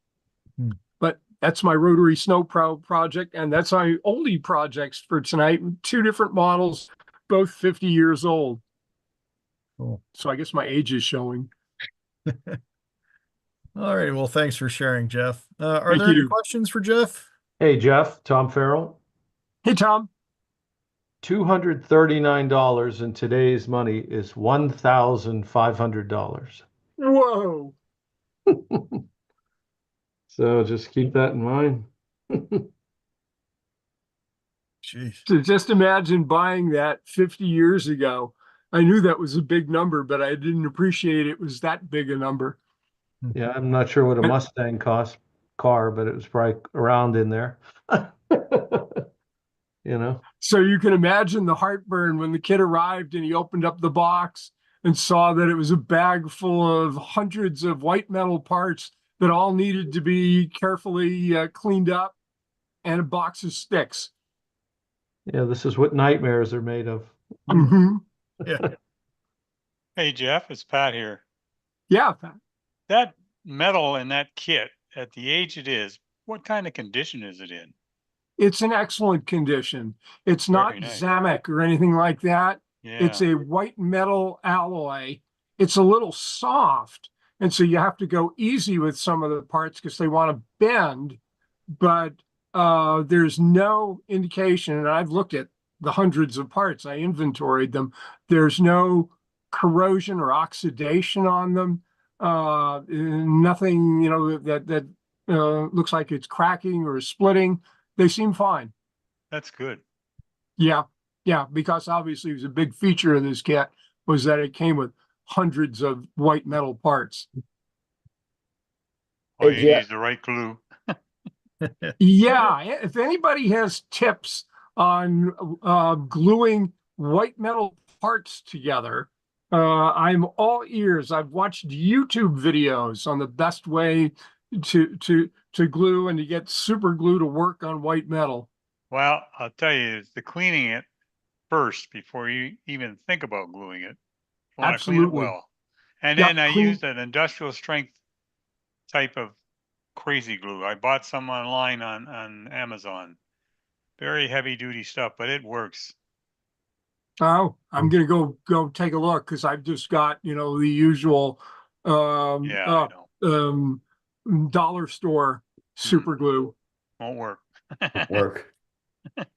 But that's my rotary snowplow project, and that's my oldie projects for tonight. 2 different models, both 50 years old. Cool. So I guess my age is showing. All right. Well, thanks for sharing, Jeff. Are Thank there any you. questions for Jeff? Hey, Jeff, Tom Farrell. Hey, Tom. $239 in today's money is $1,500. Whoa. So just keep that in mind. Jeez. So just imagine buying that 50 years ago. I knew that was a big number, but I didn't appreciate it was that big a number. Yeah, I'm not sure what a Mustang car, but it was probably around in there. You know? So you can imagine the heartburn when the kid arrived and he opened up the box and saw that it was a bag full of hundreds of white metal parts that all needed to be carefully cleaned up, and a box of sticks. Yeah, this is what nightmares are made of. Mm-hmm. Yeah. Hey, Jeff, it's Pat here. Yeah, Pat. That metal in that kit, at the age it is, what kind of condition is it in? It's in excellent condition. It's not Very nice. Zamek or anything like that. Yeah. It's a white metal alloy. It's a little soft, and so you have to go easy with some of the parts because they want to bend, but there's no indication, and I've looked at the hundreds of parts, I inventoried them. There's no corrosion or oxidation on them. Nothing, that looks like it's cracking or splitting. They seem fine. That's good. Yeah, because obviously it was a big feature of this kit was that it came with hundreds of white metal parts. All Hey, you need Jeff. is the right glue. Yeah, if anybody has tips on gluing white metal parts together, I'm all ears. I've watched YouTube videos on the best way to glue and to get super glue to work on white metal. Well, I'll tell you, it's the cleaning it first before you even think about gluing it. You want to clean it Absolutely. well. And Yep, then I clean- used an industrial strength type of crazy glue. I bought some online on Amazon. Very heavy duty stuff, but it works. Oh, I'm gonna go take a look because I've just got the usual Yeah, I know. dollar store super glue. Won't work. Work.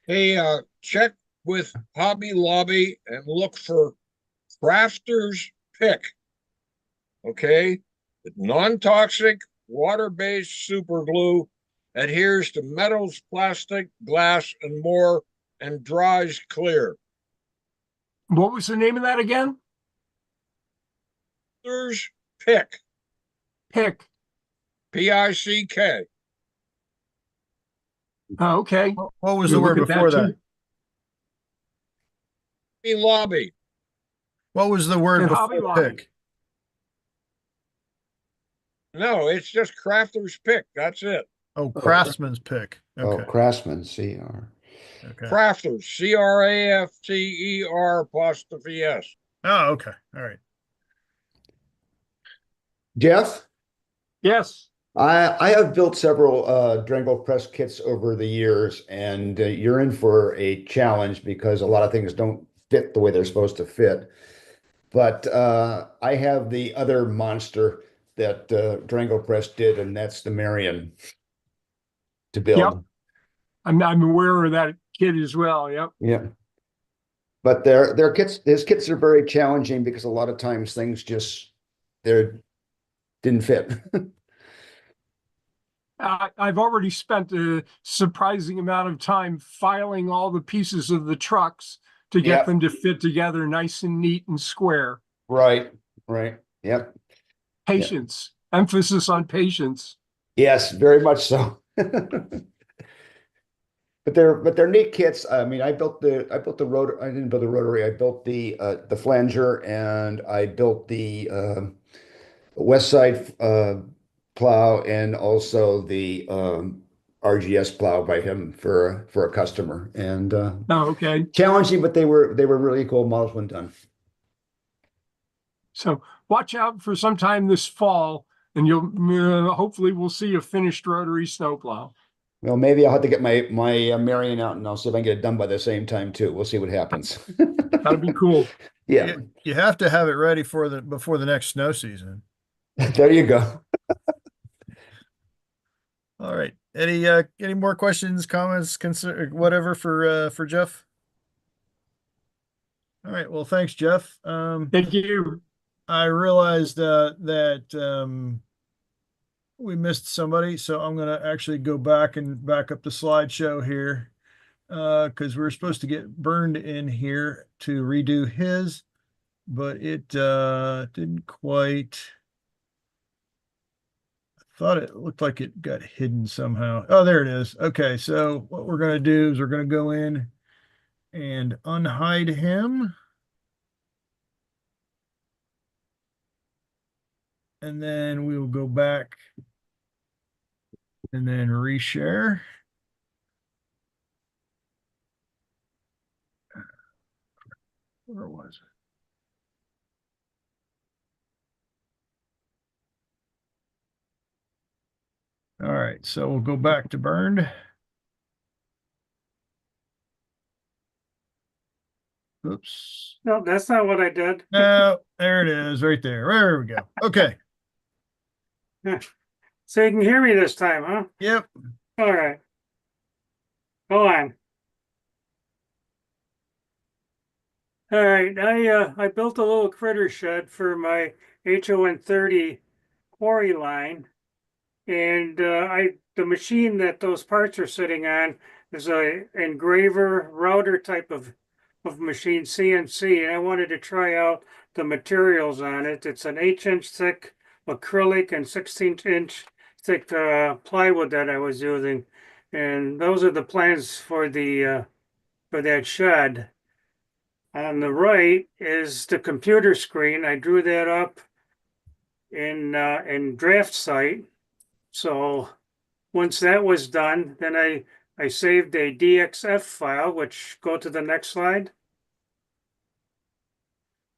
Hey, check with Hobby Lobby and look for Crafter's Pick. Okay? Non-toxic, water-based super glue adheres to metals, plastic, glass, and more, and dries clear. What was the name of that again? Crafter's Pick. Pick. P-I-C-K. Oh, okay. What was You the word look at before that that? too? Hobby Lobby. What was the word And Hobby before Lobby. pick? No, it's just Crafter's Pick. That's it. Oh, Craftsman's pick. Oh, Okay. Craftsman, CR. Okay. Crafters, CRAFTER''S. Oh, okay. All right. Jeff, Yes. I have built several Drango press kits over the years, and you're in for a challenge because a lot of things don't fit the way they're supposed to fit. But I have the other monster that Drango Press did, and that's the Marion to build. Yep. I'm aware of that kid as well. Yep. Yeah. But their kits, his kits are very challenging because a lot of times things just didn't fit. I've already spent a surprising amount of time filing all the pieces of the trucks to get Yep. them to fit together nice and neat and square. Right. Yep. Patience, emphasis on patience. Yes, very much so. But they're neat kits. I mean, I built the rotor. I didn't build the rotary. I built the flanger, and I built the west side plow, and also the RGS plow by him for a customer. And Oh, okay. challenging, but they were really cool models when done. So watch out for sometime this fall, and you'll hopefully we'll see a finished rotary snowplow. Well, maybe I'll have to get my Marion out, and I'll see if I can get it done by the same time too. We'll see what happens. That'd be cool. Yeah. You have to have it ready before the next snow season. There you go. All right. Any more questions, comments, whatever for Jeff? All right. Well, thanks, Jeff. Thank you. I realized that we missed somebody, so I'm gonna actually go back up the slideshow here, because we're supposed to get Burned in here to redo his, but it didn't quite. I thought it looked like it got hidden somehow. Oh, there it is. Okay, so what we're gonna do is we're gonna go in and unhide him. And then we will go back and then reshare. Where was it? All right, so we'll go back to Burned. Oops. No, that's not what I did. No, there it is, right there. There we go. Okay. So you can hear me this time, huh? Yep. All right. Go on. All right. I built a little critter shed for my HON30 quarry line, and the machine that those parts are sitting on is a engraver router type of machine, CNC, and I wanted to try out the materials on it. It's an 8-inch thick acrylic and 16-inch thick plywood that I was using, and those are the plans for the for that shed. On the right is the computer screen. I drew that up in Draft Site. So once that was done, then I saved a DXF file, which go to the next slide.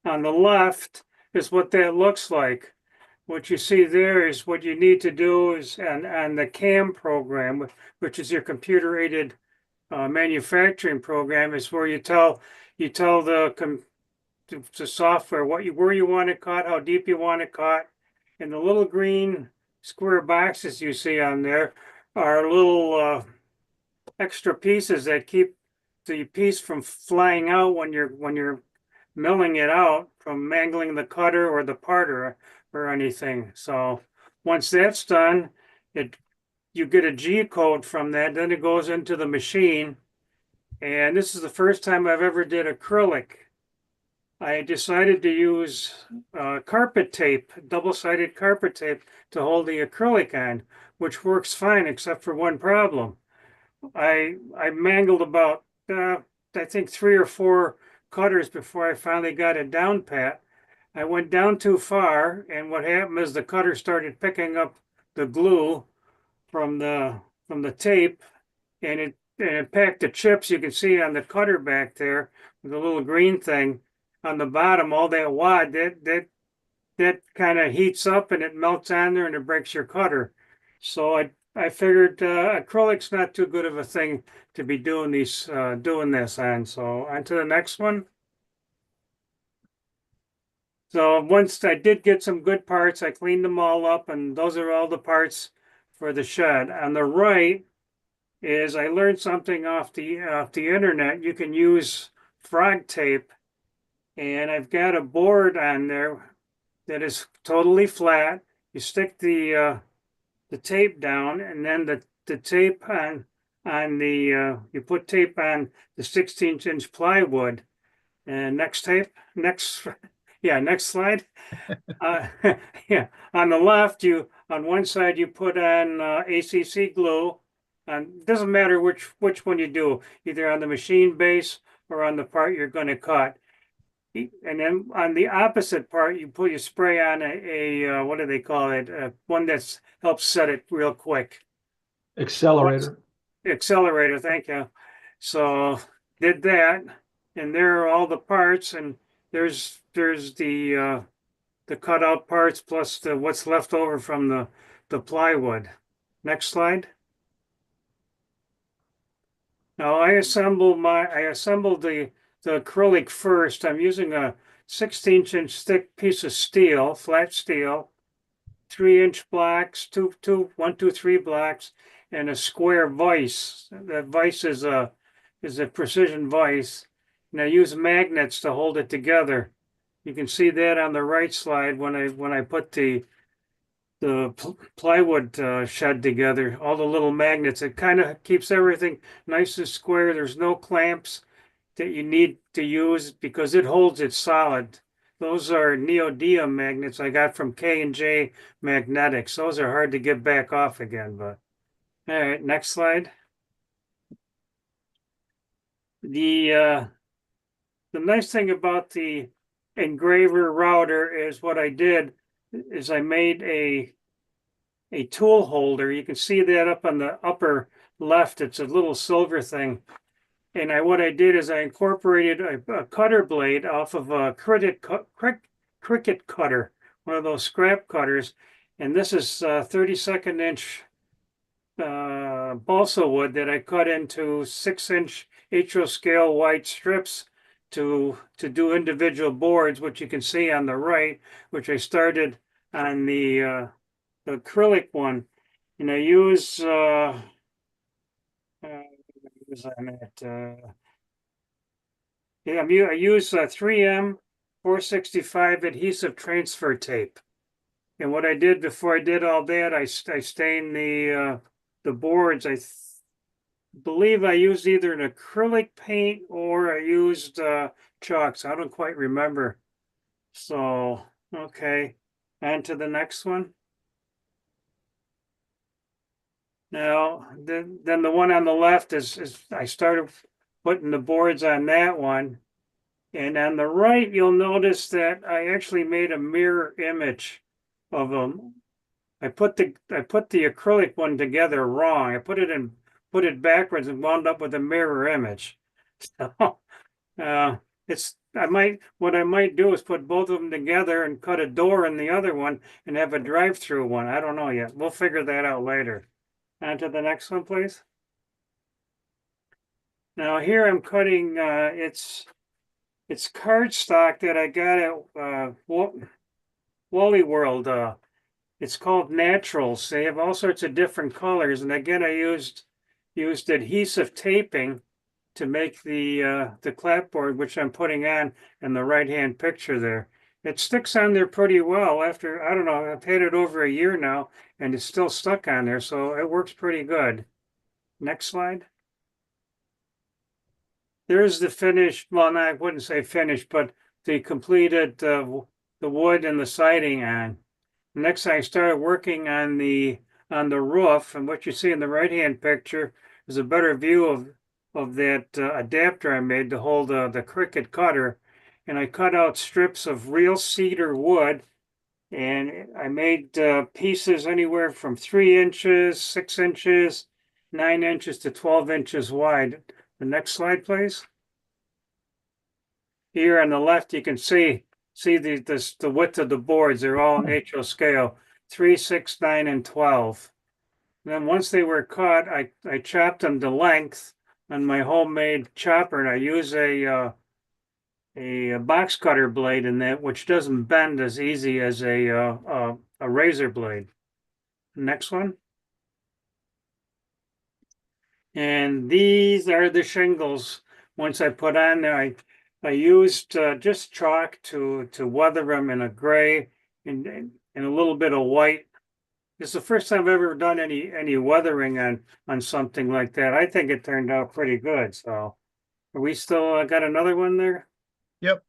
On the left is what that looks like. What you see there is what you need to do is on the CAM program, which is your computer aided manufacturing program, is where you tell the software where you want it cut, how deep you want it cut, and the little green square boxes you see on there are little extra pieces that keep the piece from flying out when you're milling it out, from mangling the cutter or the parter or anything. So once that's done, you get a G code from that, then it goes into the machine. And this is the first time I've ever did acrylic. I decided to use carpet tape, double-sided carpet tape, to hold the acrylic on, which works fine except for one problem. I mangled about I think 3 or 4 cutters before I finally got it down pat. I went down too far, and what happened is the cutter started picking up the glue from the the tape, and it packed the chips. You can see on the cutter back there with the little green thing on the bottom. All that wad that kind of heats up and it melts on there and it breaks your cutter. So I figured acrylic's not too good of a thing to be doing this on. So on to the next one. So once I did get some good parts, I cleaned them all up, and those are all the parts for the shed. On the right is I learned something off the internet. You can use frog tape, and I've got a board on there that is totally flat. You stick the tape down, and then the tape on the you put tape on the 16-inch plywood. And next slide. Yeah, on the left, on one side you put on ACC glue. And doesn't matter which one you do, either on the machine base or on the part you're going to cut. And then on the opposite part, you spray on a what do they call it? One that helps set it real quick. Accelerator. Accelerator, thank you. So did that, and there are all the parts, and there's the cutout parts plus what's left over from the plywood. Next slide. Now I assembled the acrylic first. I'm using a 16-inch thick piece of steel, flat steel, 3-inch blocks, 1, 2, 3 blocks, and a square vise. That vise is a precision vise, and I use magnets to hold it together. You can see that on the right slide when I put the plywood shed together, all the little magnets. It kind of keeps everything nice and square. There's no clamps that you need to use because it holds it solid. Those are neodymium magnets I got from K&J Magnetics. Those are hard to get back off again, but all right, next slide. The nice thing about the engraver router is what I did is I made a tool holder. You can see that up on the upper left. It's a little silver thing. And what I did is I incorporated a cutter blade off of a cricket cutter, one of those scrap cutters. And this is 32nd inch balsa wood that I cut into 6-inch HO scale wide strips to do individual boards, which you can see on the right, which I started on the acrylic one. And I use I use 3M 465 adhesive transfer tape. And what I did before I did all that, I stained the boards. I believe I used either an acrylic paint or I used chalks. I don't quite remember. So, okay, on to the next one. Now, then the one on the left is I started putting the boards on that one. And on the right, you'll notice that I actually made a mirror image of them. I put the acrylic one together wrong. I put it backwards and wound up with a mirror image. So what I might do is put both of them together and cut a door in the other one and have a drive-through one. I don't know yet. We'll figure that out later. On to the next one, please. Now here I'm cutting it's cardstock that I got at Wally World. It's called Naturals. They have all sorts of different colors, and again I used adhesive taping to make the clapboard, which I'm putting on in the right-hand picture there. It sticks on there pretty well after, I don't know, I've had it over a year now, and it's still stuck on there, so it works pretty good. Next slide. There's the finished, well, no, I wouldn't say finished, but the completed the wood and the siding on. Next, I started working on the roof, and what you see in the right-hand picture is a better view of that adapter I made to hold the cricket cutter. And I cut out strips of real cedar wood, and I made pieces anywhere from 3 inches, 6 inches, 9 inches to 12 inches wide. The next slide, please. Here on the left, you can see the width of the boards. They're all in HO scale, 3, 6, 9, and 12. And then once they were cut, I chopped them to length on my homemade chopper, and I use a box cutter blade in that, which doesn't bend as easy as a razor blade. Next one. And these are the shingles. Once I put on there, I used just chalk to weather them in a gray and a little bit of white. It's the first time I've ever done any weathering on something like that. I think it turned out pretty good. So, are we still got another one there? Yep.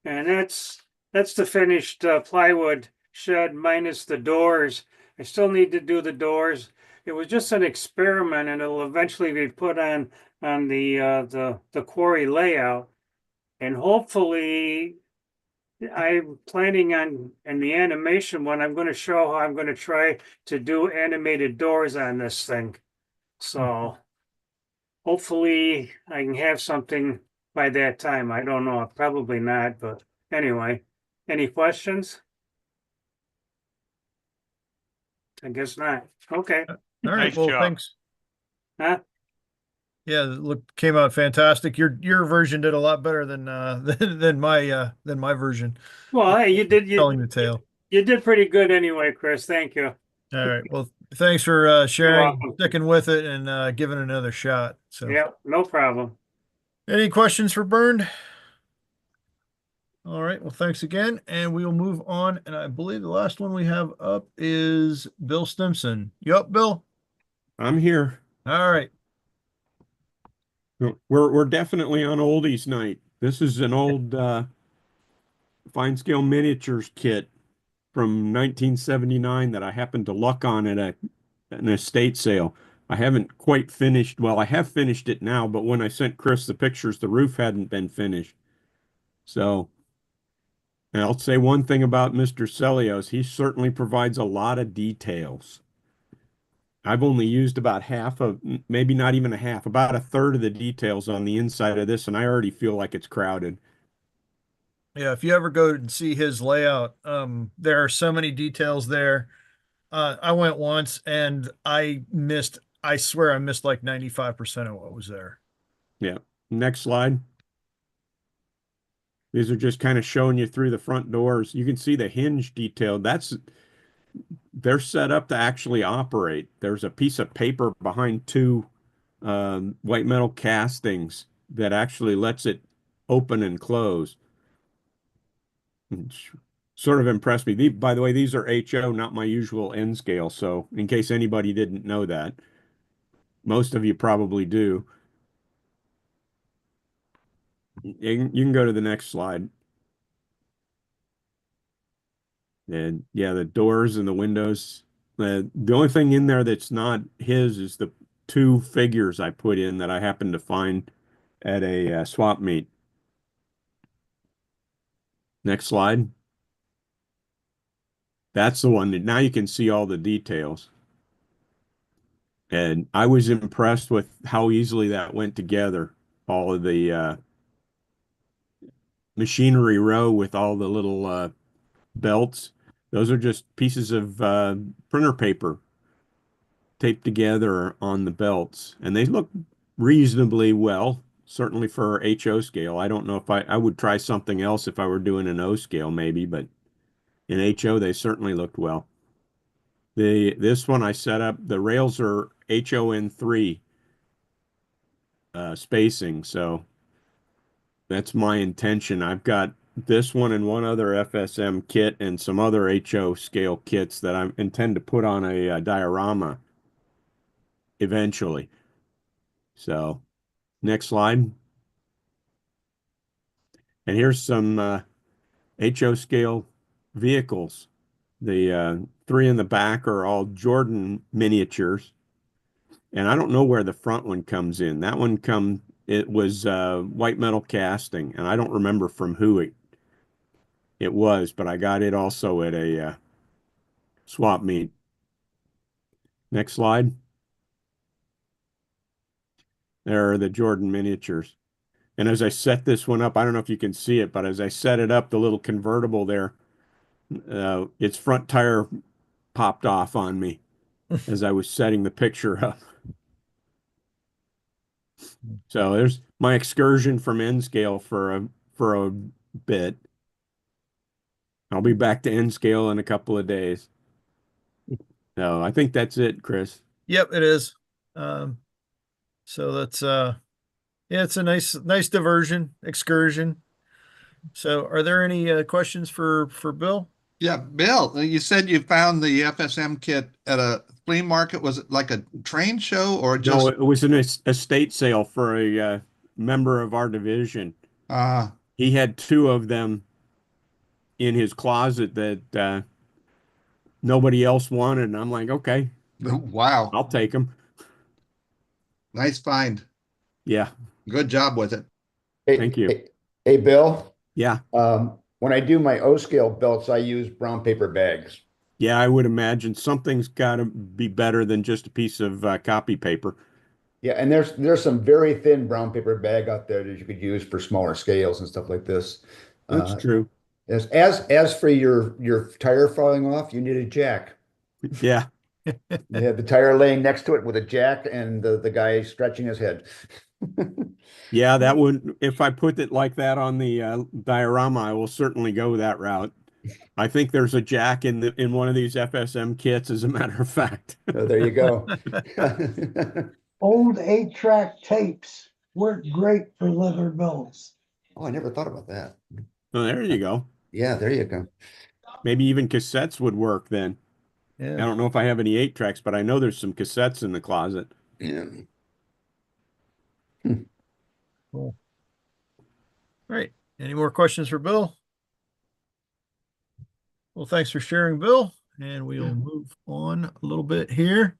And that's the finished plywood shed minus the doors. I still need to do the doors. It was just an experiment, and it'll eventually be put on the quarry layout. And hopefully, I'm planning on in the animation one. I'm going to show how I'm going to try to do animated doors on this thing. So hopefully, I can have something by that time. I don't know, probably not, but anyway, any questions? I guess not. Okay. All right. Nice Well, job. thanks. Huh? Yeah, look, came out fantastic. Your version did a lot better than than my version. Well, hey, Telling the tale. you did pretty good anyway, Chris. Thank you. All right. Well, thanks for You're sharing, welcome. sticking with it, and giving it another shot. So, Yeah, no problem. any questions for Bernd? All right. Well, thanks again, and we will move on. And I believe the last one we have up is Bill Stimson. You up, Bill? I'm here. All right. We're definitely on oldies night. This is an old fine scale miniatures kit from 1979 that I happened to luck on at an estate sale. I haven't quite finished. Well, I have finished it now, but when I sent Chris the pictures, the roof hadn't been finished. So, and I'll say one thing about Mr. Celios. He certainly provides a lot of details. I've only used about half of, maybe not even a half, about a third of the details on the inside of this, and I already feel like it's crowded. Yeah, if you ever go and see his layout, there are so many details there. I went once and I swear I missed like 95% of what was there. Yeah. Next slide. These are just kind of showing you through the front doors. You can see the hinge detail. They're set up to actually operate. There's a piece of paper behind two white metal castings that actually lets it open and close. Which sort of impressed me. By the way, these are HO, not my usual N scale. So in case anybody didn't know that, most of you probably do. You can go to the next slide. And yeah, the doors and the windows. The only thing in there that's not his is the two figures I put in that I happened to find at a swap meet. Next slide. That's the one that now you can see all the details. And I was impressed with how easily that went together. All of the machinery row with all the little belts. Those are just pieces of printer paper taped together on the belts. And they look reasonably well, certainly for HO scale. I don't know if I would try something else if I were doing an O scale maybe, but in HO they certainly looked well. This one I set up, the rails are HON3 spacing, so that's my intention. I've got this one and one other FSM kit and some other HO scale kits that I intend to put on a diorama eventually. So next slide. And here's some HO scale vehicles. The three in the back are all Jordan miniatures. And I don't know where the front one comes in. That one it was white metal casting, and I don't remember from who it was, but I got it also at a swap meet. Next slide. There are the Jordan miniatures. And as I set this one up, I don't know if you can see it, but as I set it up, the little convertible there, its front tire popped off on me as I was setting the picture up. So there's my excursion from N scale for a bit. I'll be back to N scale in a couple of days. So I think that's it, Chris. Yep, it is. So that's yeah, it's a nice diversion, excursion. So are there any questions for Bill? Yeah, Bill, you said you found the FSM kit at a flea market. Was it like a train show or No, just it was an estate sale for a member of our division. uh He had two of them in his closet that nobody else wanted, and I'm like, okay, wow. I'll take them. Nice find. Yeah, Good job with it. thank you. Hey, Bill, Yeah, when I do my O scale belts, I use brown paper bags. yeah, I would imagine something's got to be better than just a piece of copy paper. Yeah, and there's some very thin brown paper bag out there that you could use for smaller scales and stuff like this. That's true. As for your tire falling off, you need a jack. Yeah, You have the tire laying next to it with a jack and the guy stretching his head. yeah, that would, if I put it like that on the diorama, I will certainly go that route. I think there's a jack in one of these FSM kits, as a matter of fact. So there you go. Old 8-track tapes work great for leather belts. Oh, I never thought about that. Oh, there you go. Yeah, there you go. Maybe even cassettes would work then. Yeah. I don't know if I have any 8-tracks, but I know there's some cassettes in the closet. Yeah. Cool. All right. Any more questions for Bill? Well, thanks for sharing, Bill. And we'll move on a little bit here.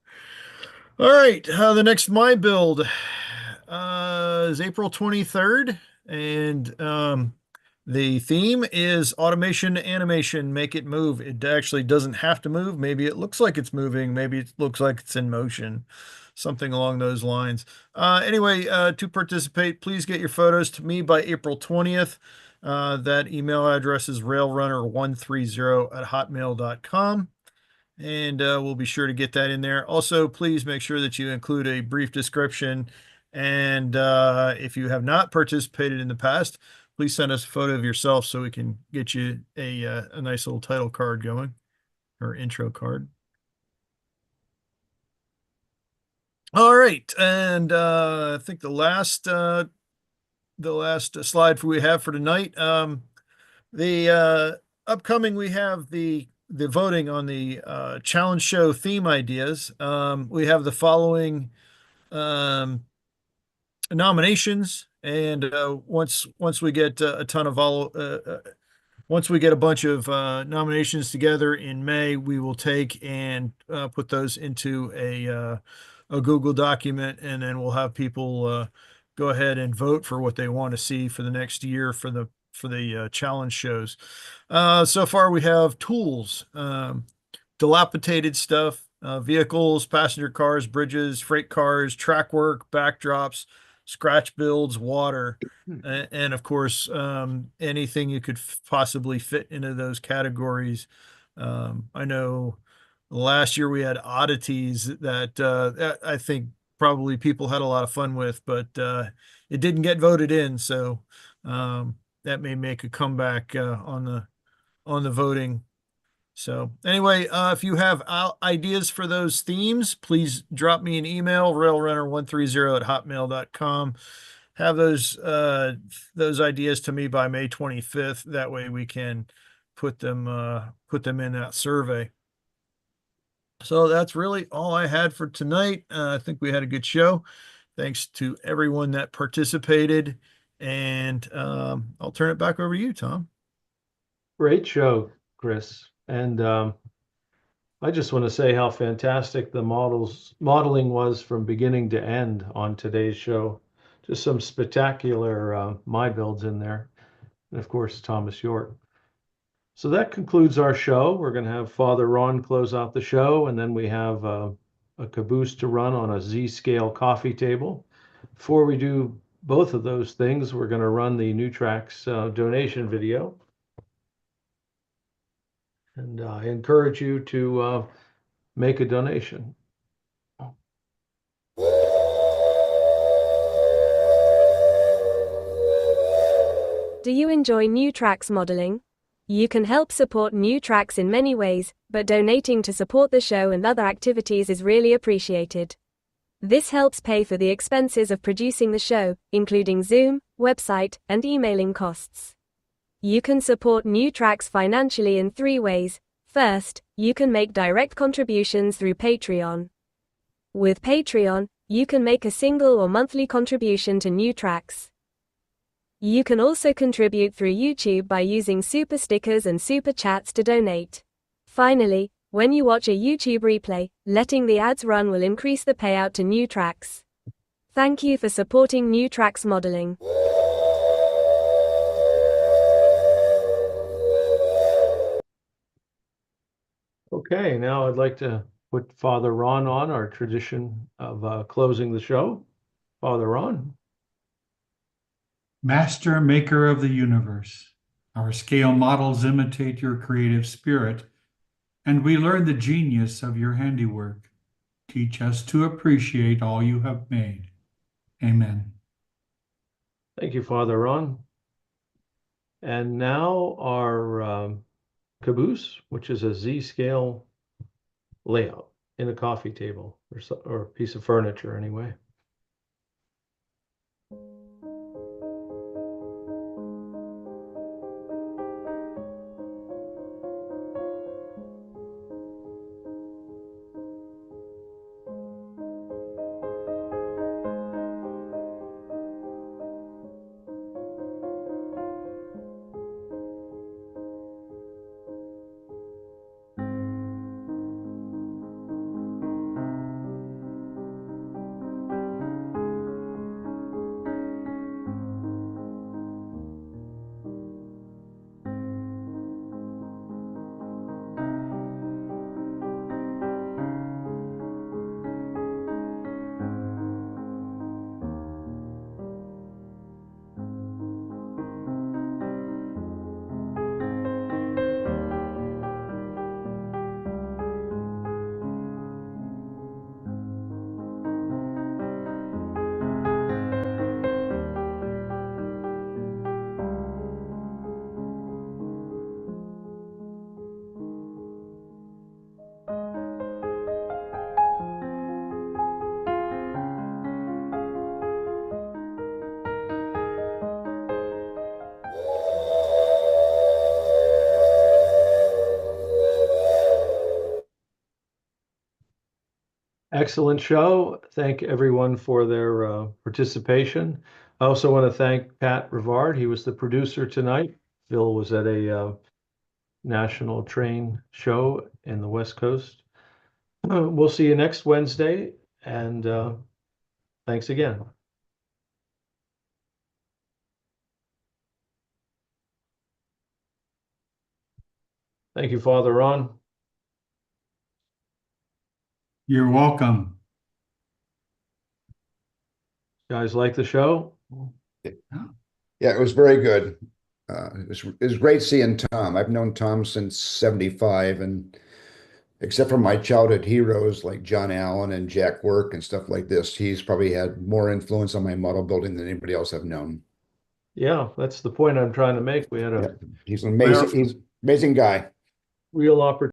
All right. The next My Build is April 23rd. And the theme is automation, animation, make it move. It actually doesn't have to move. Maybe it looks like it's moving. Maybe it looks like it's in motion. Something along those lines. Anyway, to participate, please get your photos to me by April 20th. That email address is railrunner130@hotmail.com. And we'll be sure to get that in there. Also, please make sure that you include a brief description. And if you have not participated in the past, please send us a photo of yourself so we can get you a nice little title card going, or intro card. All right, and I think the last slide we have for tonight. The upcoming, we have the voting on the challenge show theme ideas. We have the following nominations, and once we get a ton of once we get a bunch of nominations together in May, we will take and put those into a Google document, and then we'll have people go ahead and vote for what they want to see for the next year for the challenge shows. So far, we have tools, dilapidated stuff, vehicles, passenger cars, bridges, freight cars, track work, backdrops, scratch builds, water, and of course, anything you could possibly fit into those categories. I know last year we had oddities that I think probably people had a lot of fun with, but it didn't get voted in, so that may make a comeback on the voting. So anyway, if you have ideas for those themes, please drop me an email, railrunner130@hotmail.com. Have those ideas to me by May 25th. That way we can put them in that survey. So that's really all I had for tonight. I think we had a good show. Thanks to everyone that participated. And I'll turn it back over to you, Tom. Great show, Chris. And I just want to say how fantastic the modeling was from beginning to end on today's show. Just some spectacular My Builds in there. And of course, Thomas Yorke. So that concludes our show. We're going to have Father Ron close out the show, and then we have a a caboose to run on a Z-scale coffee table. Before we do both of those things, we're going to run the NewTrax donation video. And I encourage you to make a donation. Do you enjoy NewTrax modeling? You can help support NewTrax in many ways, but donating to support the show and other activities is really appreciated. This helps pay for the expenses of producing the show, including Zoom, website, and emailing costs. You can support NewTrax financially in 3 ways. First, you can make direct contributions through Patreon. With Patreon, you can make a single or monthly contribution to NewTrax. You can also contribute through YouTube by using super stickers and super chats to donate. Finally, when you watch a YouTube replay, letting the ads run will increase the payout to NewTrax. Thank you for supporting NewTrax modeling. Okay, now I'd like to put Father Ron on, our tradition of closing the show. Father Ron. Master maker of the universe, our scale models imitate your creative spirit, and we learn the genius of your handiwork. Teach us to appreciate all you have made. Amen. Thank you, Father Ron. And now our caboose, which is a Z-scale layout in a coffee table or a piece of furniture anyway. Excellent show. Thank everyone for their participation. I also want to thank Pat Rivard. He was the producer tonight. Phil was at a national train show in the West Coast. We'll see you next Wednesday, and thanks again. Thank you, Father Ron. You're welcome. Guys like the show? Yeah, it was very good. It was great seeing Tom. I've known Tom since 75, and except for my childhood heroes like John Allen and Jack Work and stuff like this, he's probably had more influence on my model building than anybody else I've known. Yeah, that's the point I'm trying to make. We had he's an amazing guy. Real opportunity.